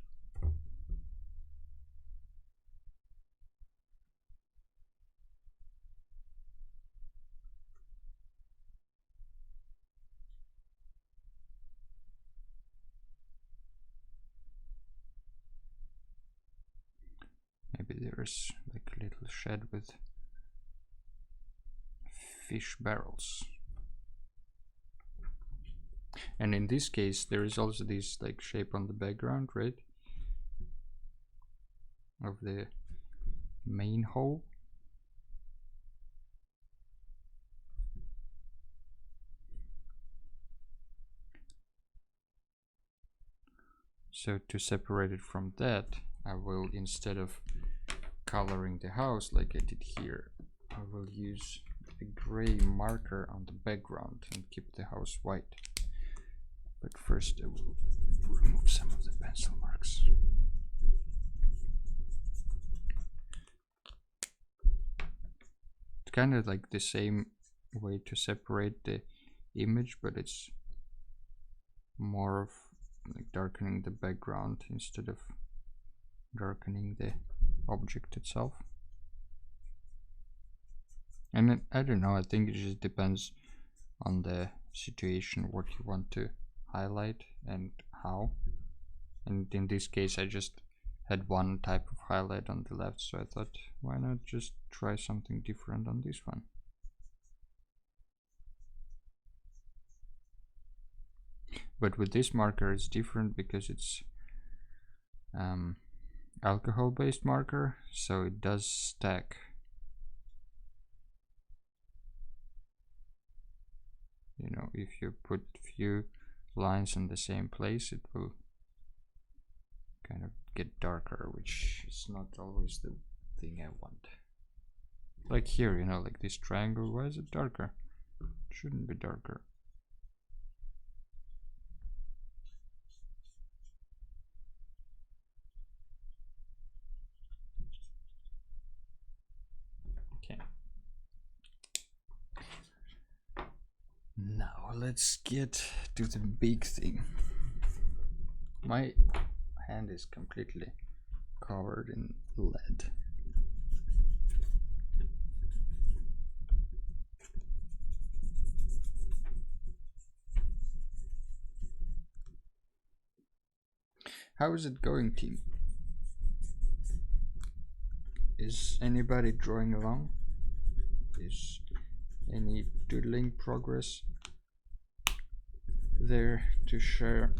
Maybe there's like a little shed with fish barrels. And in this case, there is also this like shape on the background, right? Of the main hole. So to separate it from that, I will, instead of coloring the house like I did here, I will use a gray marker on the background and keep the house white. But first I will remove some of the pencil marks. It's kind of like the same way to separate the image, but it's more of like darkening the background instead of darkening the object itself. And I don't know, I think it just depends on the situation, what you want to highlight and how. And in this case I just had one type of highlight on the left, so I thought, why not just try something different on this one. But with this marker it's different because it's alcohol based marker, so it does stack. You know, if you put few lines in the same place, it will kind of get darker, which is not always the thing I want. Like here, you know, like this triangle, why is it darker? It shouldn't be darker. Okay. Now let's get to the big thing. My hand is completely covered in lead. How is it going, team? Is anybody drawing along? Is any doodling progress there to share?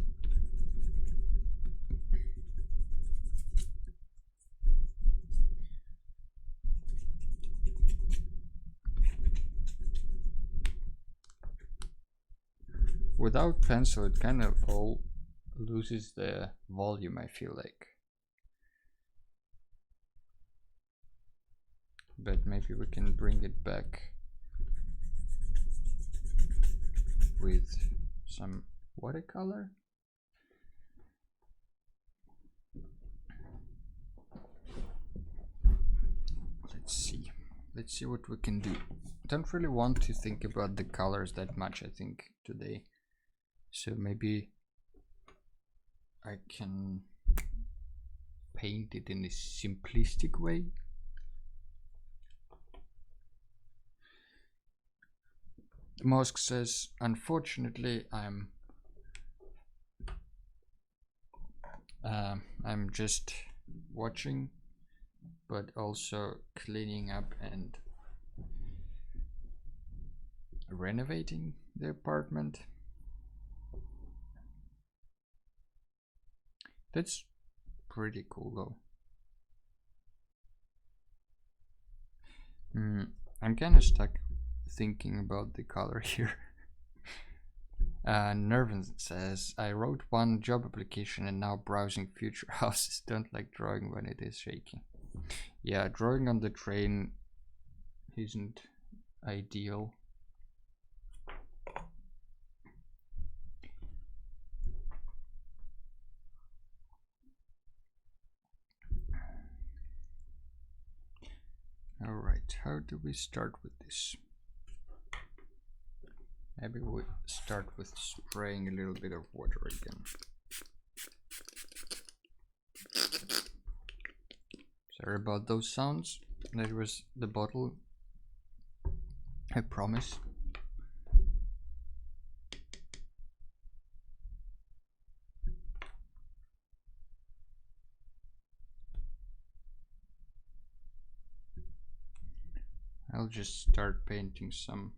Without pencil, it kind of all loses the volume, I feel like. But maybe we can bring it back with some watercolor. Let's see what we can do. Don't really want to think about the colors that much, I think, today. So maybe I can paint it in a simplistic way. Mosk says, unfortunately, I'm just watching, but also cleaning up and renovating the apartment. That's pretty cool though. I'm kind of stuck thinking about the color here. Nervin says, I wrote one job application and now browsing future houses. Don't like drawing when it is shaking. Yeah, drawing on the train isn't ideal. Alright, how do we start with this? Maybe we start with spraying a little bit of water again. Sorry about those sounds. That was the bottle, I promise. I'll just start painting some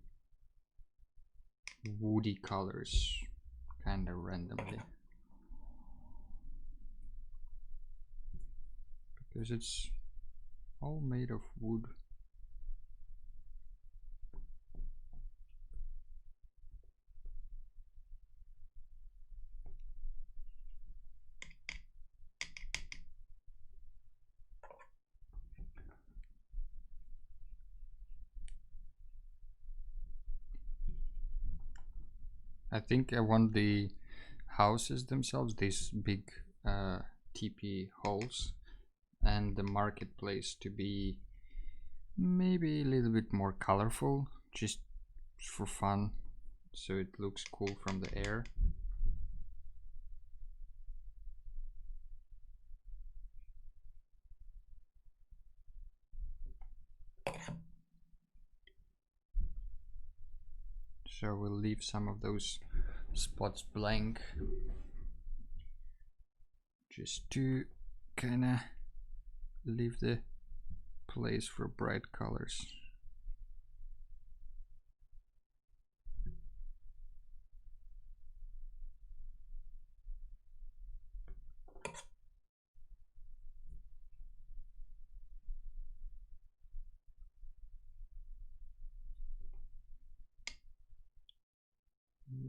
woody colors kind of randomly, because it's all made of wood. I think I want the houses themselves, these big teepee halls, and the marketplace to be maybe a little bit more colorful, just for fun, so it looks cool from the air. So we'll leave some of those spots blank, just to kind of leave the place for bright colors.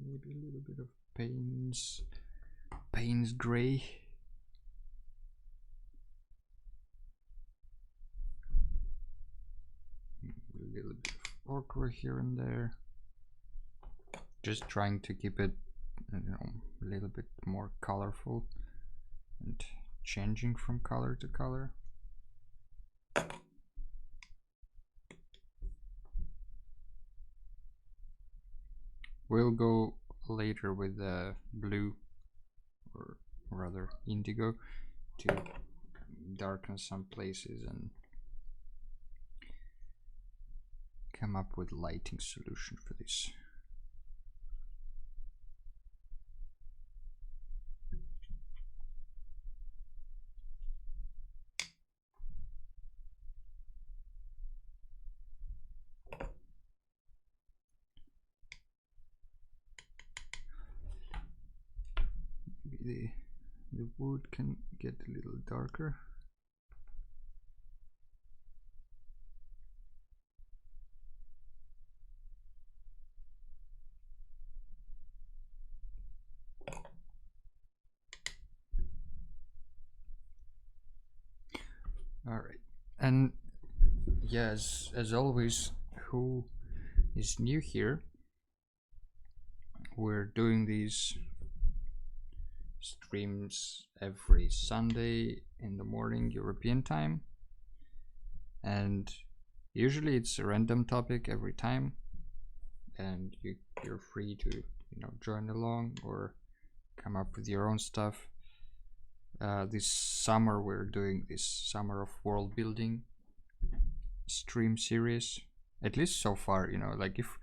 Maybe a little bit of Payne's gray. A little bit of ochre here and there. Just trying to keep it, you know, a little bit more colorful and changing from color to color. We'll go later with the blue, or rather indigo, to darken some places and come up with lighting solution for this. Maybe the wood can get a little darker. All right, and yes, as always, who is new here, we're doing these streams every Sunday in the morning European time, and usually it's a random topic every time, and you're free to, you know, join along or come up with your own stuff. This summer we're doing this Summer of World Building stream series, at least so far. You know, like, if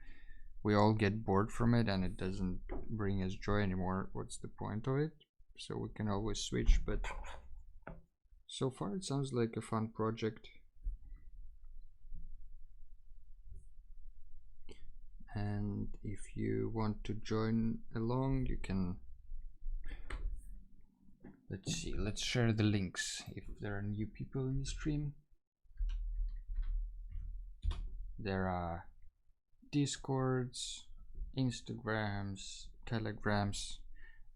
we all get bored from it and it doesn't bring us joy anymore, what's the point of it? So we can always switch, but so far it sounds like a fun project. And if you want to join along, you can, let's see, let's share the links if there are new people in the stream. There are Discords, Instagrams, Telegrams,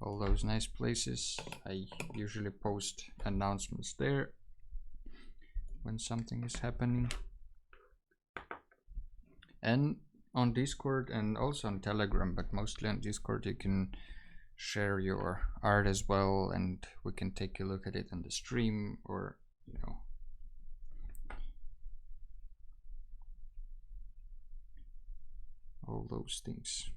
all those nice places. I usually post announcements there when something is happening. And on Discord and also on Telegram, but mostly on Discord, you can share your art as well, and we can take a look at it on the stream, or all those things.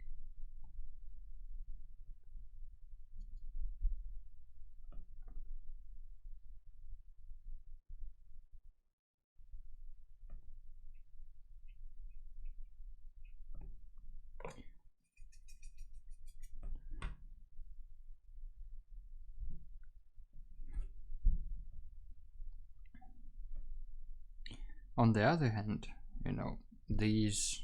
On the other hand, these,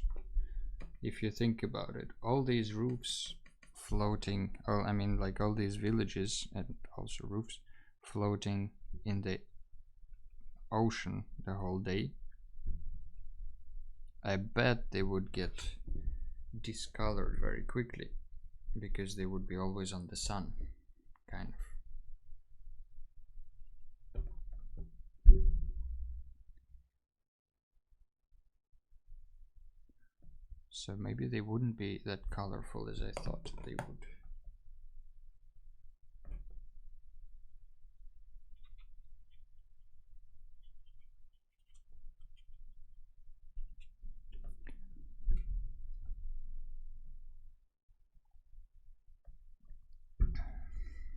if you think about it, all these roofs floating, I mean, like all these villages and also roofs floating in the ocean the whole day, I bet they would get discolored very quickly because they would be always on the sun, kind of. So maybe they wouldn't be that colorful as I thought they would.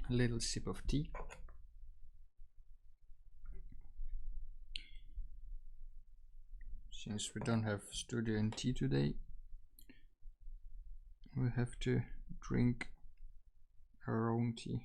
A little sip of tea. Since we don't have studio and tea today, we have to drink our own tea.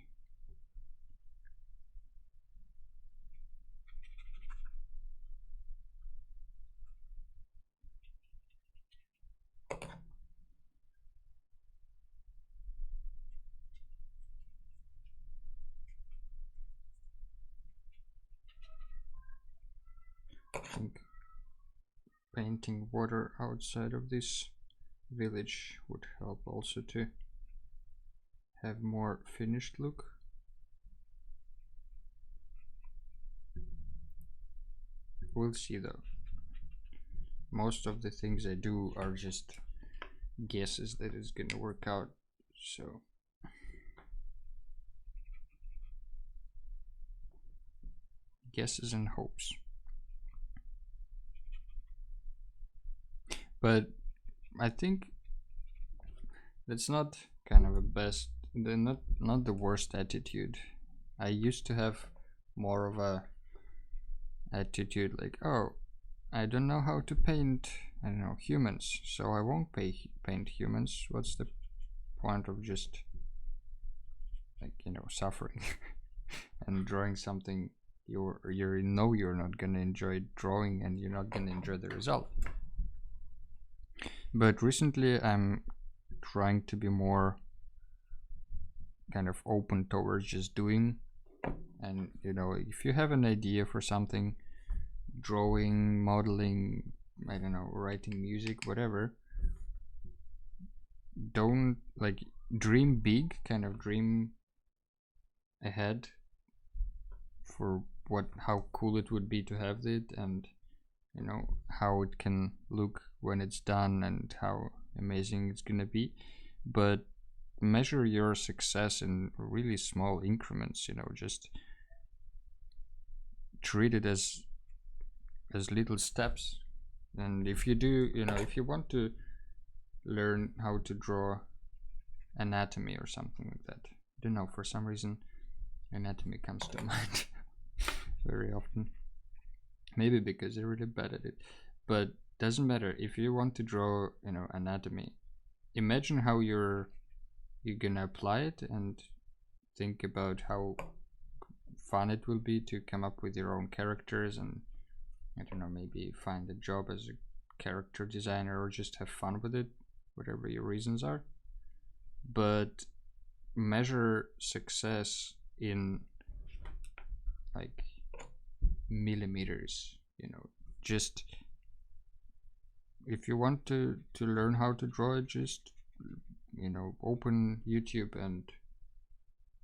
I think painting water outside of this village would help also to have more finished look. We'll see though. Most of the things I do are just guesses that it's gonna work out, so guesses and hopes. But I think that's not kind of a best, not the worst attitude. I used to have more of a attitude like, oh, I don't know how to paint, I don't know, humans, so I won't paint humans. What's the point of just like, suffering and drawing something you know you're not gonna enjoy drawing, and you're not gonna enjoy the result. But recently I'm trying to be more kind of open towards just doing, and if you have an idea for something, drawing, modeling, I don't know, writing music, whatever, don't like dream big, kind of dream ahead for how cool it would be to have it, and how it can look when it's done and how amazing it's gonna be, but measure your success in really small increments. Just treat it as little steps. And if you do, if you want to learn how to draw anatomy or something like that, I don't know, for some reason anatomy comes to mind very often, maybe because they're really bad at it, but doesn't matter. If you want to draw anatomy, imagine how you're gonna apply it, and think about how fun it will be to come up with your own characters, and I don't know, maybe find a job as a character designer, or just have fun with it, whatever your reasons are. But measure success in like millimeters. Just if you want to learn how to draw it, just open YouTube and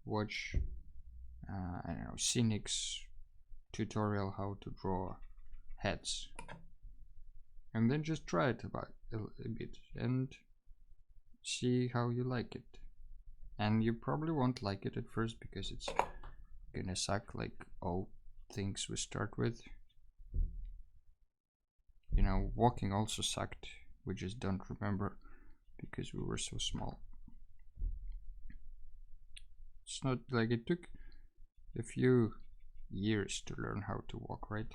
watch I don't know, Cynic's tutorial how to draw heads, and then just try it about a bit and see how you like it. And you probably won't like it at first because it's gonna suck like all things we start with. You know, walking also sucked. We just don't remember because we were so small. It's not like it took a few years to learn how to walk, right?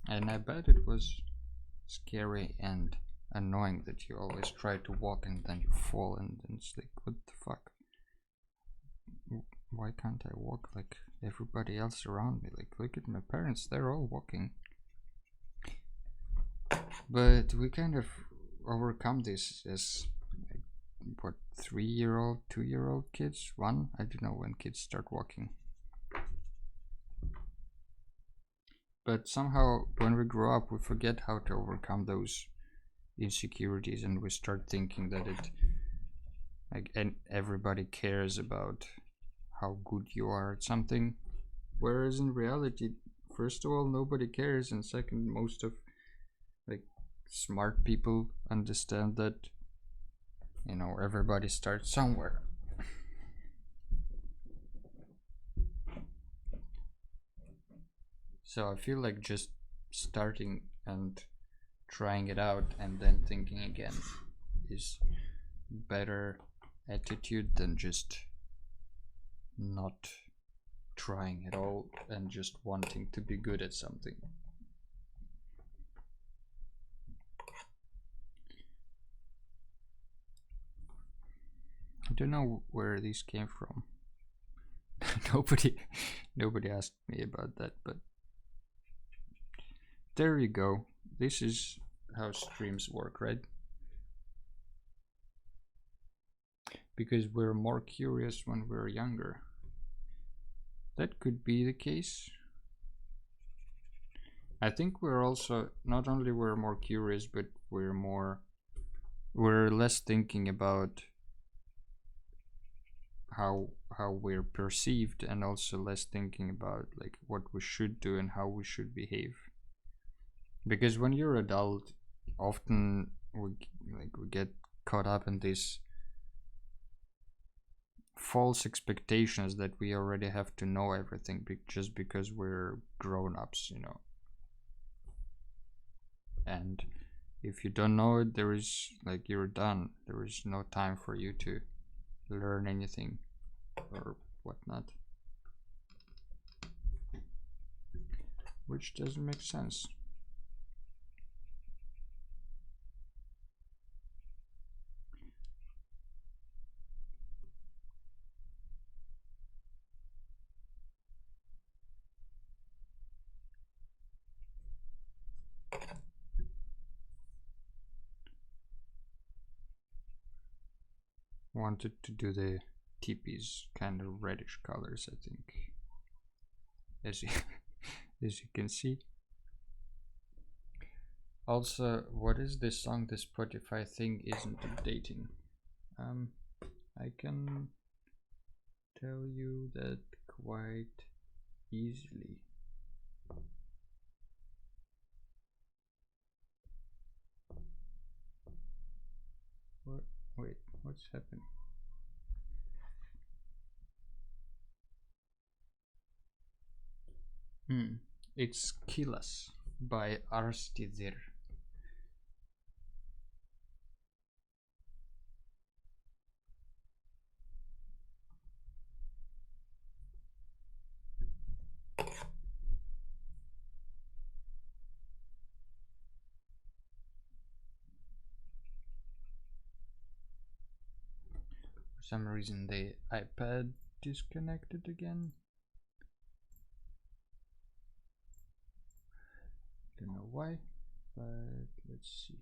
And I bet it was scary and annoying that you always try to walk and then you fall, and then it's like, what the fuck? Why can't I walk like everybody else around me? Like, look at my parents, they're all walking. But we kind of overcome this as like, what, 3-year-old, 2-year-old kids? One? I don't know when kids start walking. But somehow when we grow up we forget how to overcome those insecurities, and we start thinking that it like, and everybody cares about how good you are at something, whereas in reality, first of all, nobody cares, and second, most of like smart people understand that, you know, everybody starts somewhere. So I feel like just starting and trying it out and then thinking again is better attitude than just not trying at all and just wanting to be good at something. I don't know where these came from. nobody asked me about that, but there you go. This is how streams work, right? Because we're more curious when we're younger. That could be the case. I think we're also, not only we're more curious, but we're less thinking about how we're perceived, and also less thinking about like what we should do and how we should behave. Because when you're adult, often we get caught up in these false expectations that we already have to know everything just because we're grown-ups, you know. And if you don't know it, there is like, you're done. There is no time for you to learn anything or whatnot, which doesn't make sense. Wanted to do the teepees kind of reddish colors, I think, as you as you can see. Also, what is this song? The Spotify thing isn't updating. I can tell you that quite easily. What? Wait, what's happening? It's Kilas by Arstidir. For some reason the iPad disconnected again. Don't know why, but let's see.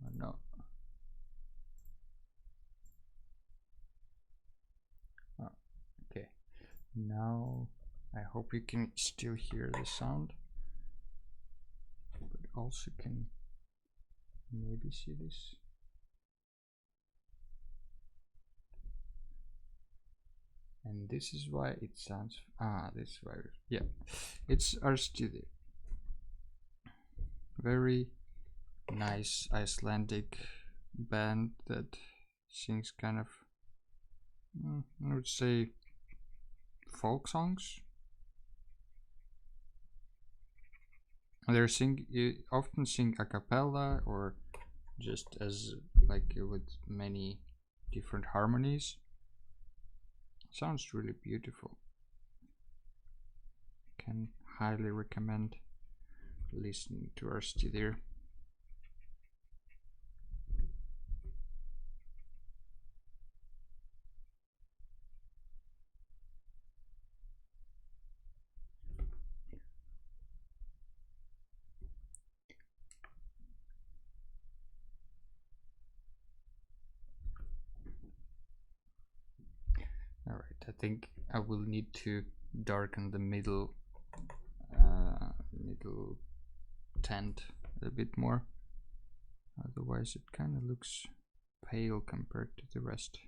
Oh no. Oh, okay. Now I hope you can still hear the sound, but also can maybe see this. And this is why it sounds, this is why, yeah, it's our studio. Very nice Icelandic band that sings kind of, I would say, folk songs. They often sing a cappella or just as like with many different harmonies. Sounds really beautiful. Can highly recommend listening to our studio. Alright, I think I will need to darken the middle tent a bit more, otherwise it kind of looks pale compared to the rest.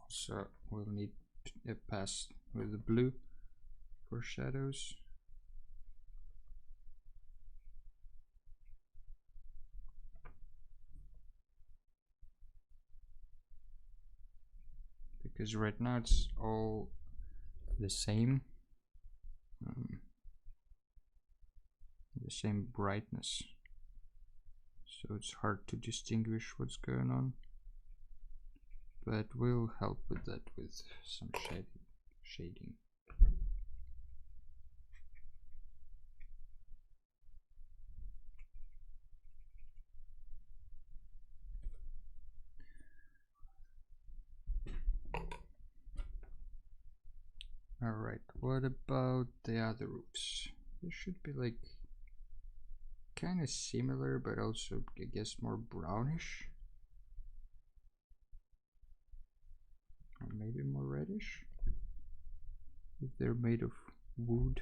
So we'll need a pass with the blue for shadows. Because right now it's all the same, the same brightness, so it's hard to distinguish what's going on, but we'll help with that with some shading. Alright, what about the other roofs? They should be like kind of similar, but also I guess more brownish, or maybe more reddish if they're made of wood.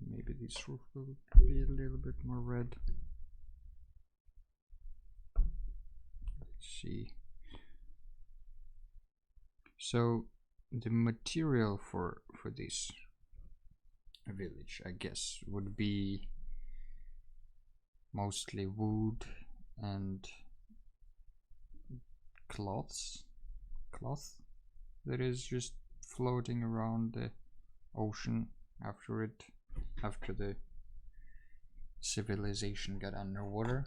Maybe this roof will be a little bit more red. Let's see. So the material for this village, I guess, would be mostly wood and cloth that is just floating around the ocean after the civilization got underwater.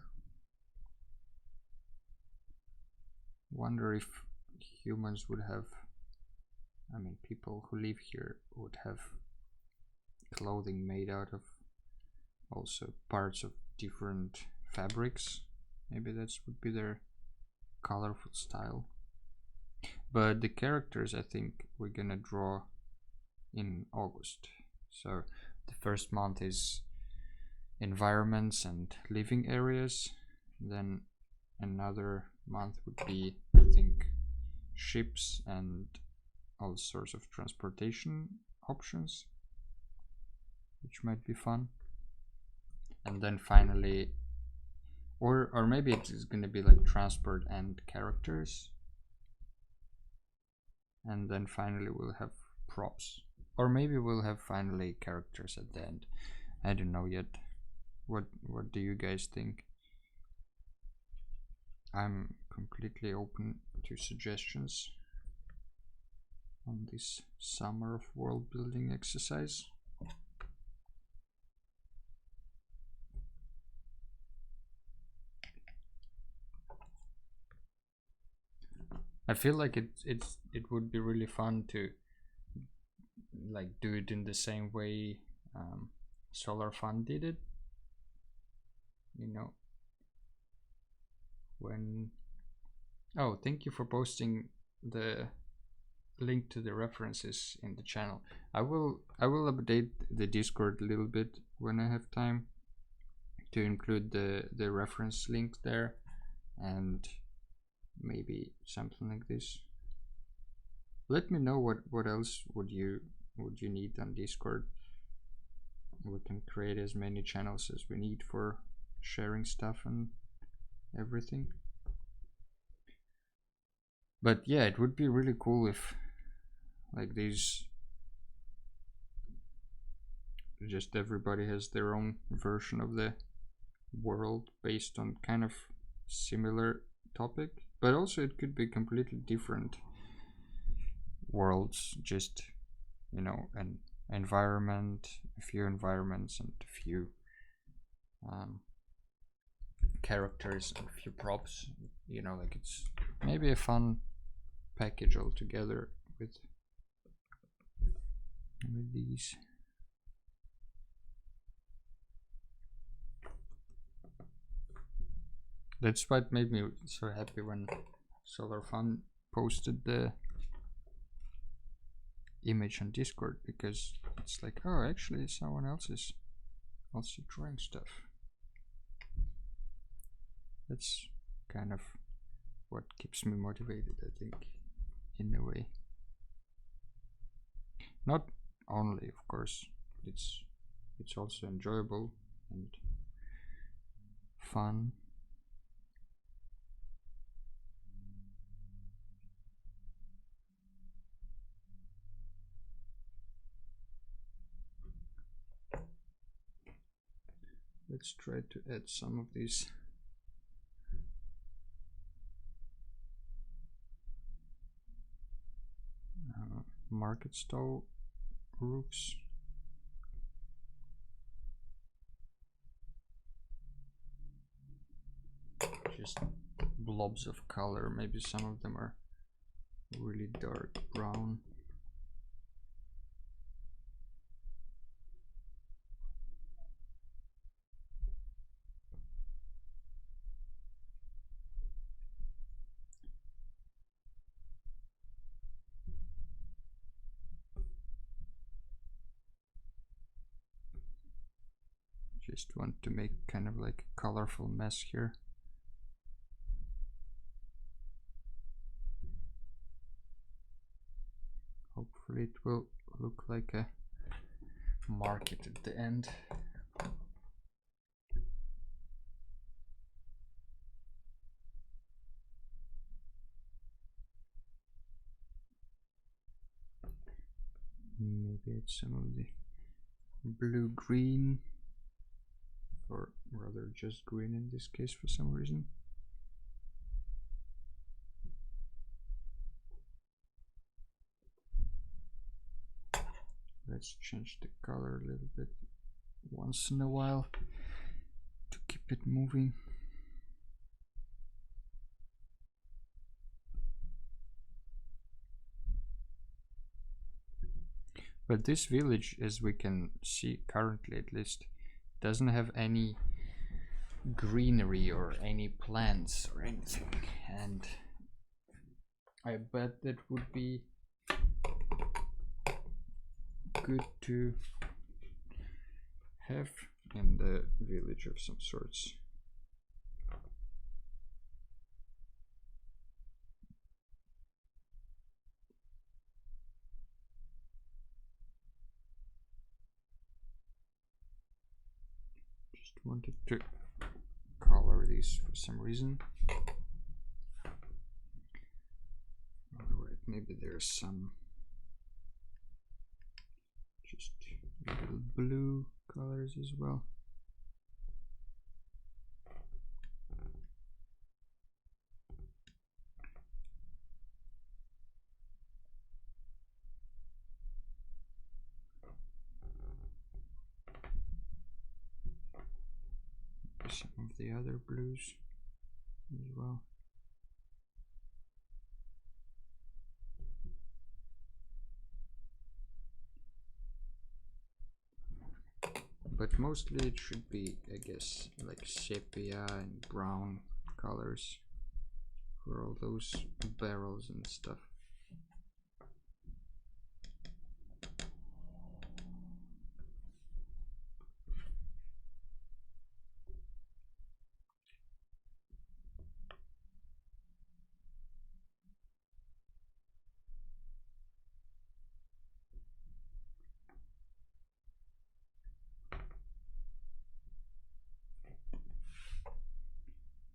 Wonder if humans would have, I mean people who live here would have clothing made out of also parts of different fabrics. Maybe that would be their colorful style. But the characters I think we're gonna draw in August. So the first month is environments and living areas, then another month would be, I think, ships and all sorts of transportation options, which might be fun. And then finally, or maybe it's going to be like transport and characters, and then finally we'll have props, or maybe we'll have finally characters at the end. I don't know yet. What do you guys think? I'm completely open to suggestions on this summer of world building exercise. I feel like it would be really fun to like do it in the same way Solar Fun did it. You know, when Oh, thank you for posting the link to the references in the channel. I will update the Discord a little bit when I have time to include the reference link there, and maybe something like this. Let me know what else would you need on Discord. We can create as many channels as we need for sharing stuff and everything. But yeah, it would be really cool if like these just everybody has their own version of the world based on kind of similar topic, but also it could be completely different worlds, just an environment, a few environments, and a few characters and a few props, like it's maybe a fun package altogether with these. That's what made me so happy when Solar Fun posted the image on Discord, because it's like, oh, actually someone else is also drawing stuff. That's kind of what keeps me motivated, I think, in a way. Not only, of course, it's also enjoyable and fun. Let's try to add some of these market stall roofs. Just blobs of color. Maybe some of them are really dark brown. Just want to make kind of like a colorful mess here. Hopefully it will look like a market at the end. Maybe it's some of the blue-green, or rather just green in this case for some reason. Let's change the color a little bit once in a while to keep it moving. But this village, as we can see currently at least, doesn't have any greenery or any plants or anything, and I bet that would be good to have in the village of some sorts. Just wanted to color these for some reason. Alright, maybe there's some just little blue colors as well. Some of the other blues as well. But mostly it should be, I guess, like sepia and brown colors for all those barrels and stuff.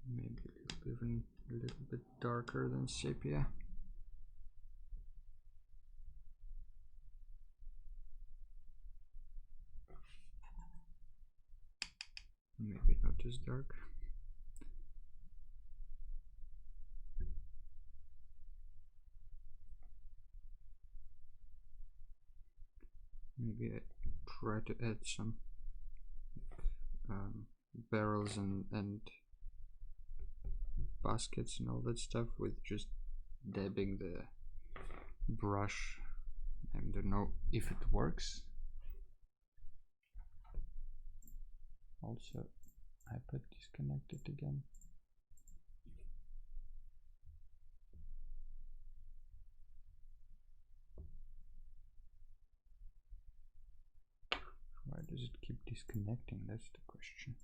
Maybe even a little bit darker than sepia. Maybe not as dark. Maybe I try to add some barrels and baskets and all that stuff with just dabbing the brush. I don't know if it works. Also, iPad disconnected again. Why does it keep disconnecting? That's the question.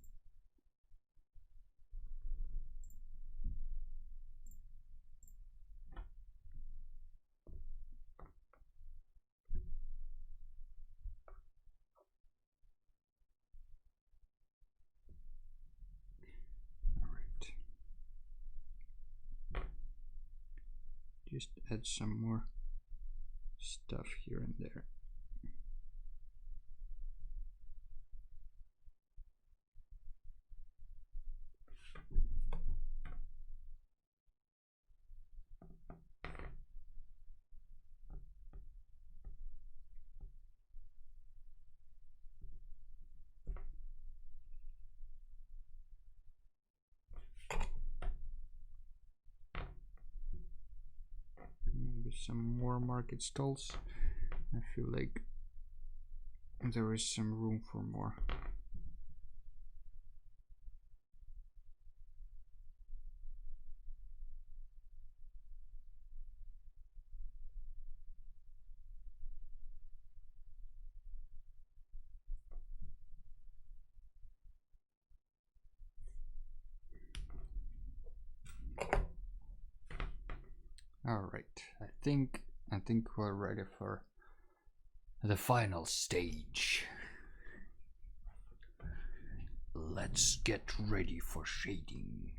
Just add some more stuff here and there. Some more market stalls. I feel like there is some room for more. All right, I think we're ready for the final stage. Let's get ready for shading.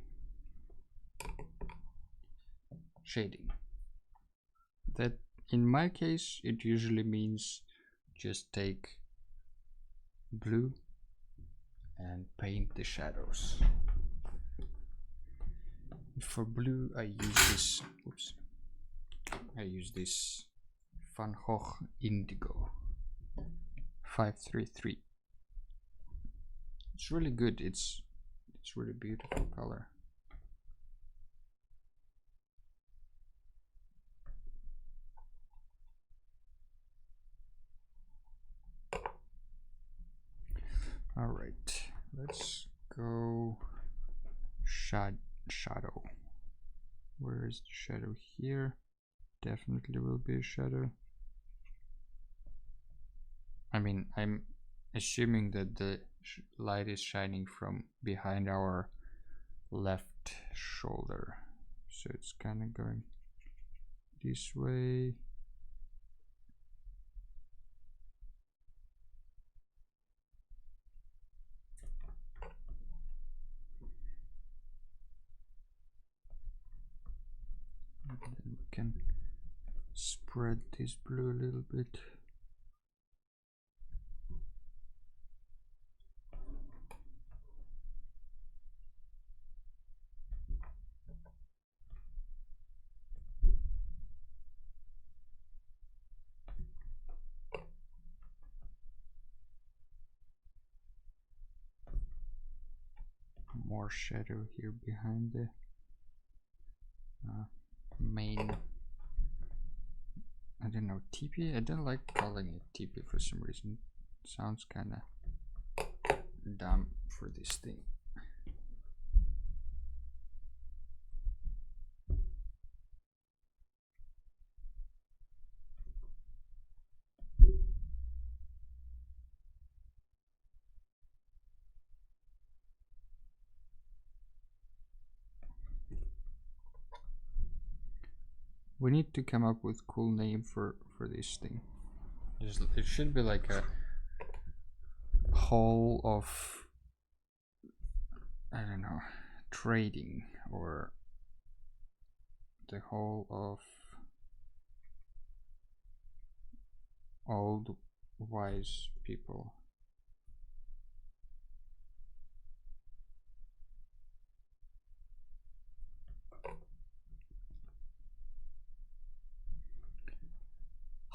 That in my case it usually means just take blue and paint the shadows. For blue I use this Van Gogh Indigo 533. It's really good. It's really beautiful color. All right, let's go shadow. Where is the shadow here? Definitely will be a shadow. I mean, I'm assuming that the light is shining from behind our left shoulder, so it's kind of going this way. And then we can spread this blue a little bit. More shadow here behind the main, I don't know, teepee. I don't like calling it teepee for some reason. It sounds kind of dumb for this thing. We need to come up with cool name for this thing. It should be like a hall of, I don't know, trading, or the hall of old wise people.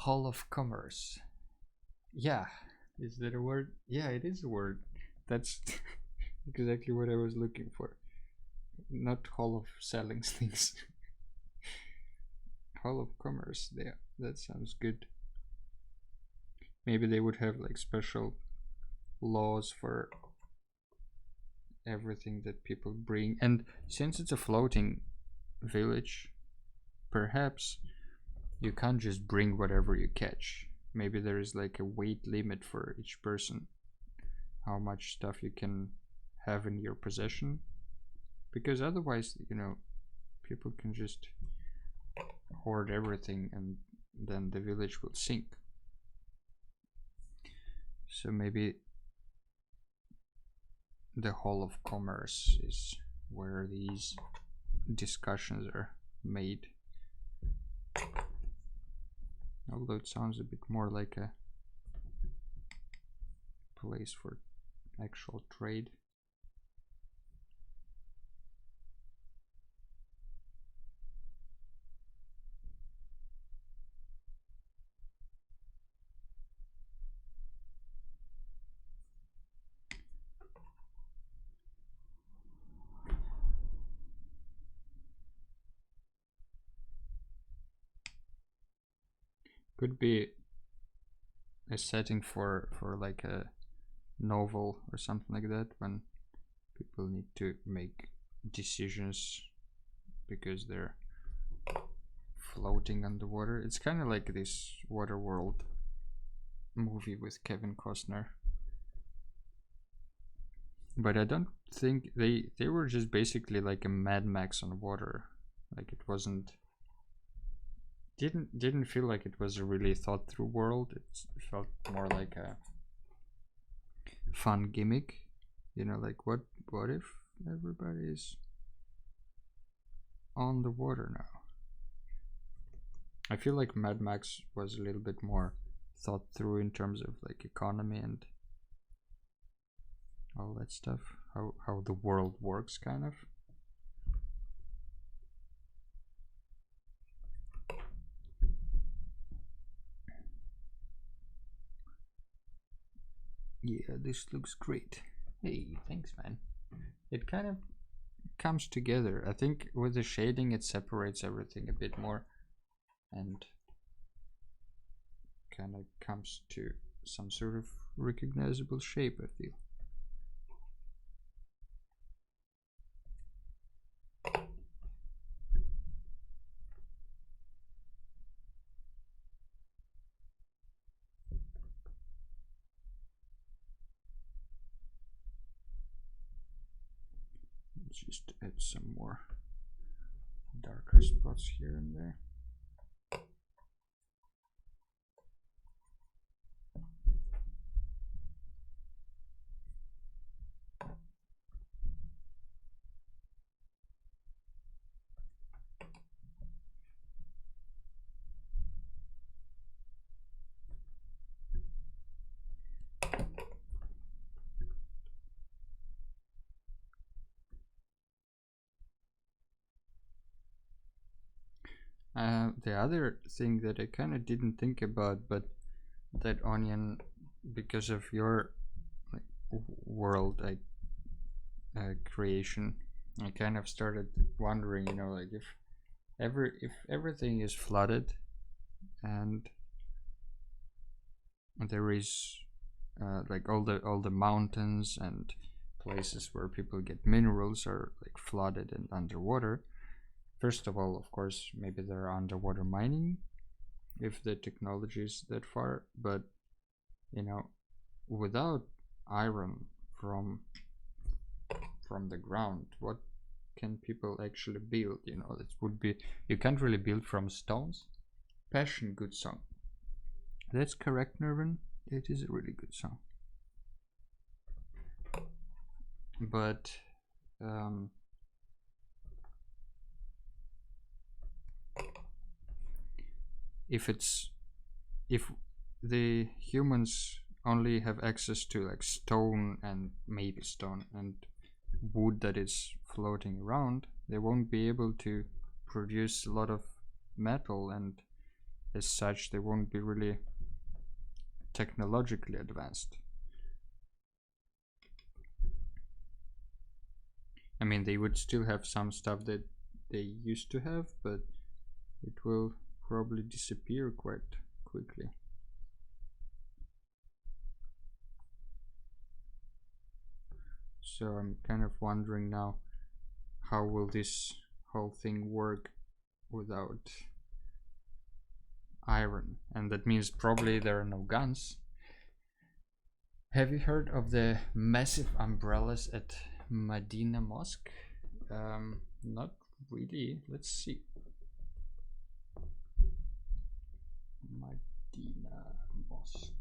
Hall of Commerce. Yeah, is that a word? Yeah, it is a word. That's exactly what I was looking for. Not Hall of Selling things. Hall of Commerce. Yeah, that sounds good. Maybe they would have like special laws for everything that people bring. And since it's a floating village, perhaps you can't just bring whatever you catch. Maybe there is like a weight limit for each person, how much stuff you can have in your possession, because otherwise, you know, people can just hoard everything and then the village will sink. So maybe the Hall of Commerce is where these discussions are made. Although it sounds a bit more like a place for actual trade. Could be a setting for like a novel or something like that, when people need to make decisions because they're floating underwater. It's kind of like this Waterworld movie with Kevin Costner, but I don't think they were just basically like a Mad Max on water. Like it wasn't, didn't feel like it was a really thought through world. It felt more like a fun gimmick, you know, like what if everybody's on the water now? I feel like Mad Max was a little bit more thought through in terms of like economy and all that stuff, how the world works, kind of. Yeah, this looks great. Hey, thanks, man. It kind of comes together. I think with the shading it separates everything a bit more and kind of comes to some sort of recognizable shape, I feel. Let's just add some more darker spots here and there. The other thing that I kind of didn't think about, but that Onion, because of your like, world creation, I kind of started wondering, you know, like if everything is flooded and there is like all the mountains and places where people get minerals are like flooded and underwater. First of all, of course, maybe they're underwater mining if the technology is that far, but you know, without iron from the ground, what can people actually build? You know, it would be, you can't really build from stones. Passion, good song. That's correct, Nervin. It is a really good song. But if the humans only have access to like stone and maybe stone and wood that is floating around, they won't be able to produce a lot of metal, and as such they won't be really technologically advanced. I mean, they would still have some stuff that they used to have, but it will probably disappear quite quickly. So I'm kind of wondering now, how will this whole thing work without iron? And that means probably there are no guns. Have you heard of the massive umbrellas at Medina Mosque? Not really. Let's see. Medina Mosque.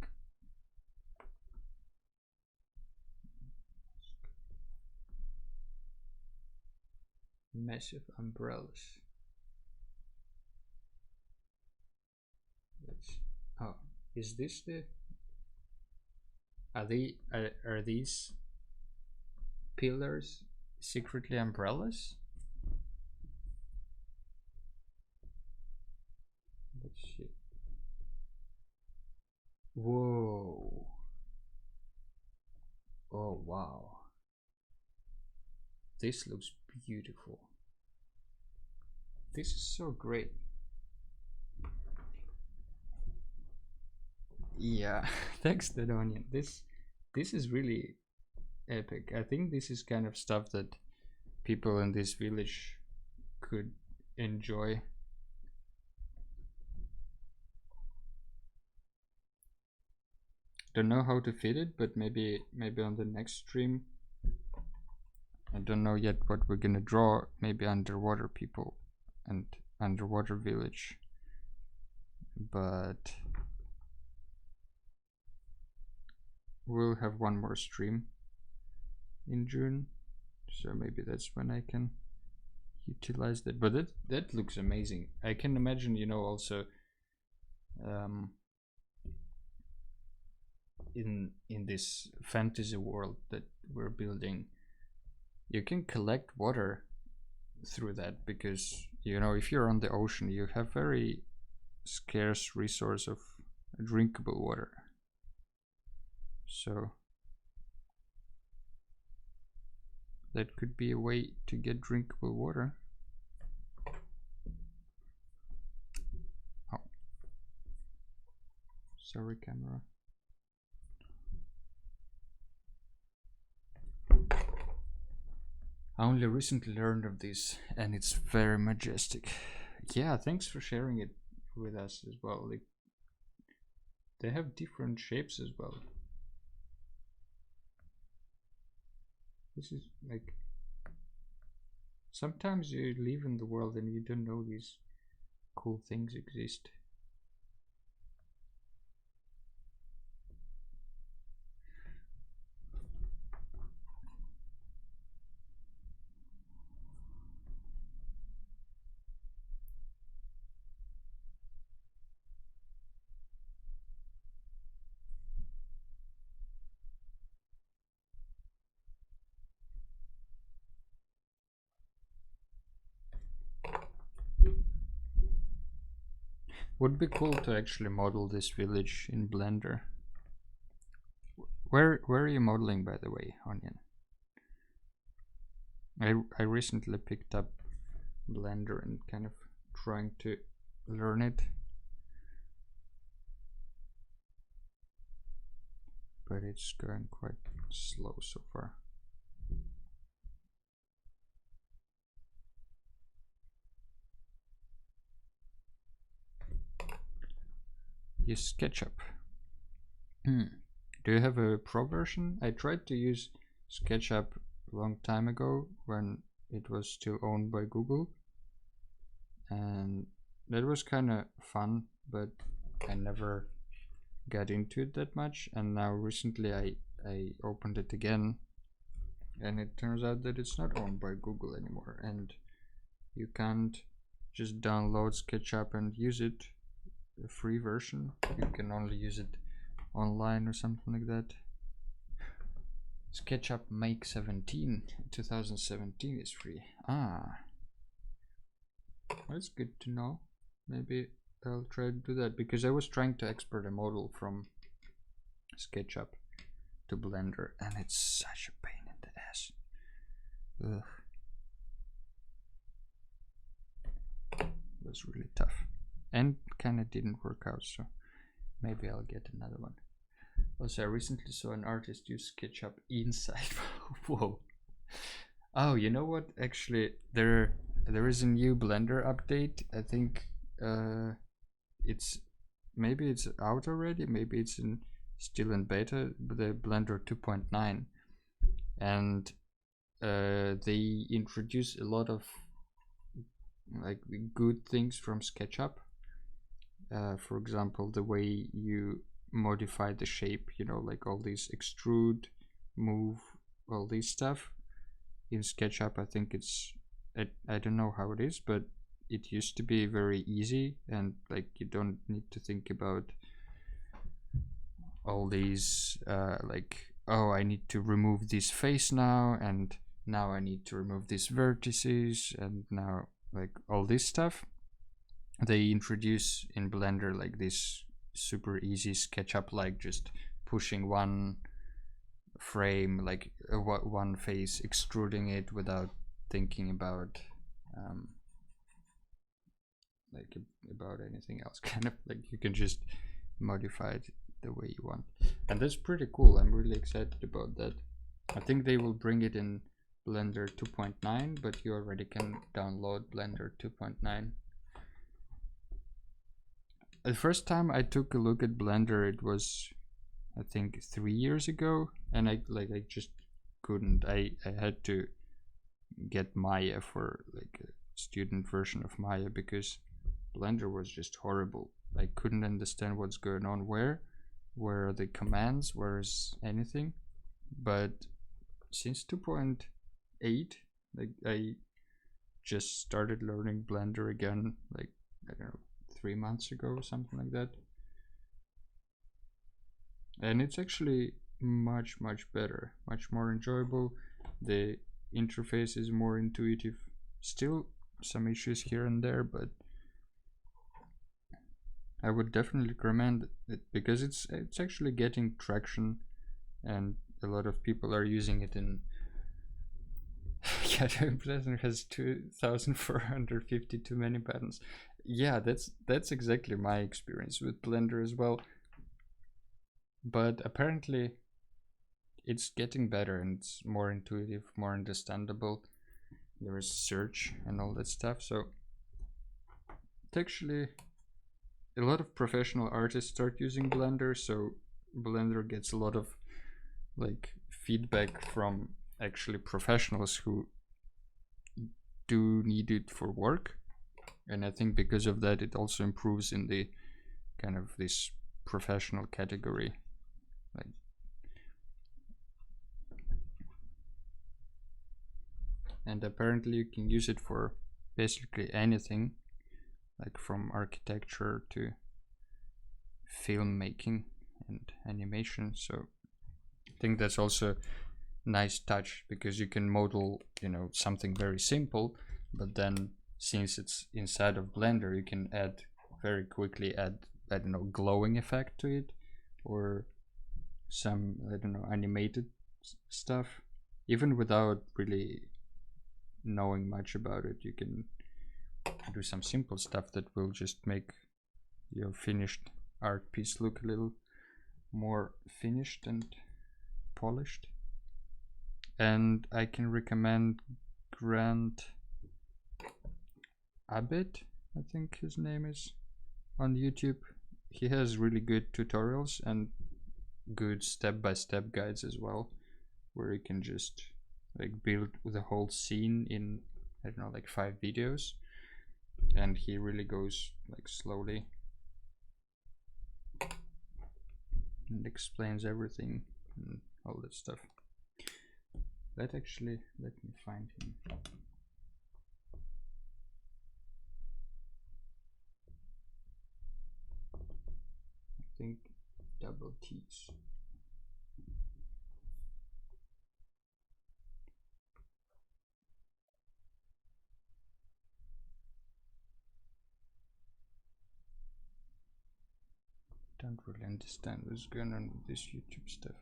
Massive umbrellas. Oh, is this the? Are these pillars secretly umbrellas? Let's see. Whoa. Oh wow. This looks beautiful. This is so great. Yeah, thanks, Dedonian. This is really epic. I think this is kind of stuff that people in this village could enjoy. Don't know how to fit it, but maybe on the next stream. I don't know yet what we're gonna draw. Maybe underwater people and underwater village. But we'll have one more stream in June, so maybe that's when I can utilize that. But that looks amazing. I can imagine, you know, also in this fantasy world that we're building, you can collect water through that, because, you know, if you're on the ocean, you have very scarce resource of drinkable water. So that could be a way to get drinkable water. Oh, sorry, camera. I only recently learned of this, and it's very majestic. Yeah, thanks for sharing it with us as well. Like, they have different shapes as well. This is like, sometimes you live in the world and you don't know these cool things exist. Would be cool to actually model this village in Blender. Where are you modeling, by the way, Onion? I recently picked up Blender and kind of trying to learn it, but it's going quite slow so far. Use SketchUp. Do you have a pro version? I tried to use SketchUp a long time ago when it was still owned by Google, and that was kind of fun, but I never got into it that much. And now recently I opened it again, and it turns out that it's not owned by Google anymore, and you can't just download SketchUp and use it, a free version. You can only use it online or something like that. SketchUp Make 2017 is free. That's good to know. Maybe I'll try to do that, because I was trying to export a model from SketchUp to Blender, and it's such a pain in the ass. Ugh. It was really tough, and kind of didn't work out, so maybe I'll get another one. Also, I recently saw an artist use SketchUp inside. Whoa. Oh, you know what? Actually, there is a new Blender update. I think maybe it's out already, maybe it's still in beta, the Blender 2.9, and they introduce a lot of like good things from SketchUp. For example, the way you modify the shape, you know, like all these extrude, move, all this stuff in SketchUp. I think I don't know how it is, but it used to be very easy, and like you don't need to think about all these like, oh, I need to remove this face now, and now I need to remove these vertices, and now like all this stuff. They introduce in Blender like this super easy SketchUp, like just pushing one frame, like one face, extruding it without thinking about like about anything else. Kind of like you can just modify it the way you want, and that's pretty cool. I'm really excited about that. I think they will bring it in Blender 2.9, but you already can download Blender 2.9. The first time I took a look at Blender, it was I think 3 years ago, and I just couldn't. I had to get Maya for like a student version of Maya, because Blender was just horrible. I couldn't understand what's going on, where are the commands, where is anything. But since 2.8, like I just started learning Blender again, like I don't know, 3 months ago or something like that, and it's actually much better, much more enjoyable. The interface is more intuitive, still some issues here and there, but I would definitely recommend it, because it's actually getting traction, and a lot of people are using it in yeah, Blender has 2,452 many buttons. Yeah, that's exactly my experience with Blender as well. But apparently it's getting better, and it's more intuitive, more understandable. There is search and all that stuff, so it's actually a lot of professional artists start using Blender, so Blender gets a lot of like feedback from actually professionals who do need it for work, and I think because of that it also improves in the kind of this professional category. Like, and apparently you can use it for basically anything, like from architecture to filmmaking and animation. So I think that's also nice touch, because you can model, you know, something very simple, but then since it's inside of Blender, you can very quickly add, I don't know, glowing effect to it, or some, I don't know, animated stuff. Even without really knowing much about it, you can do some simple stuff that will just make your finished art piece look a little more finished and polished. And I can recommend Grant Abbott, I think his name is, on YouTube. He has really good tutorials and good step-by-step guides as well, where you can just like build the whole scene in, I don't know, like 5 videos, and he really goes like slowly and explains everything and all that stuff. Let me find him. I think double T's. Don't really understand what's going on with this YouTube stuff.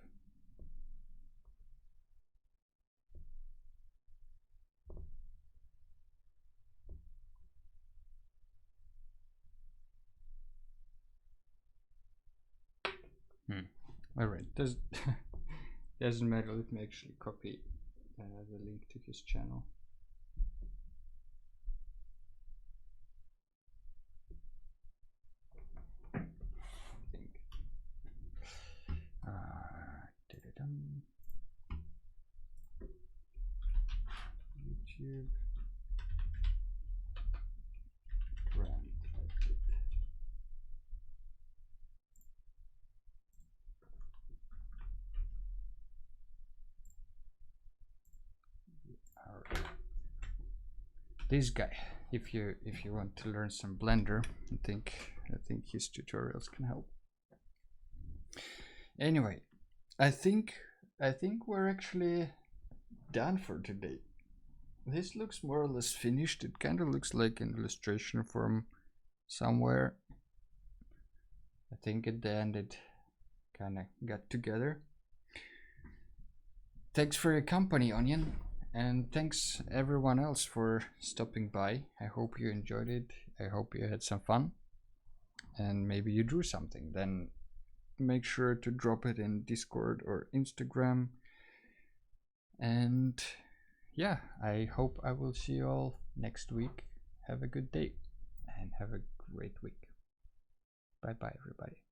Alright, doesn't matter. Let me actually copy the link to his channel. I think. YouTube brand. This guy, if you want to learn some Blender, I think his tutorials can help. Anyway, I think we're actually done for today. This looks more or less finished. It kind of looks like an illustration from somewhere. I think at the end it kind of got together. Thanks for your company, Onion, and thanks everyone else for stopping by. I hope you enjoyed it. I hope you had some fun, and maybe you drew something. Then make sure to drop it in Discord or Instagram. And yeah, I hope I will see you all next week. Have a good day and have a great week. Bye bye, everybody.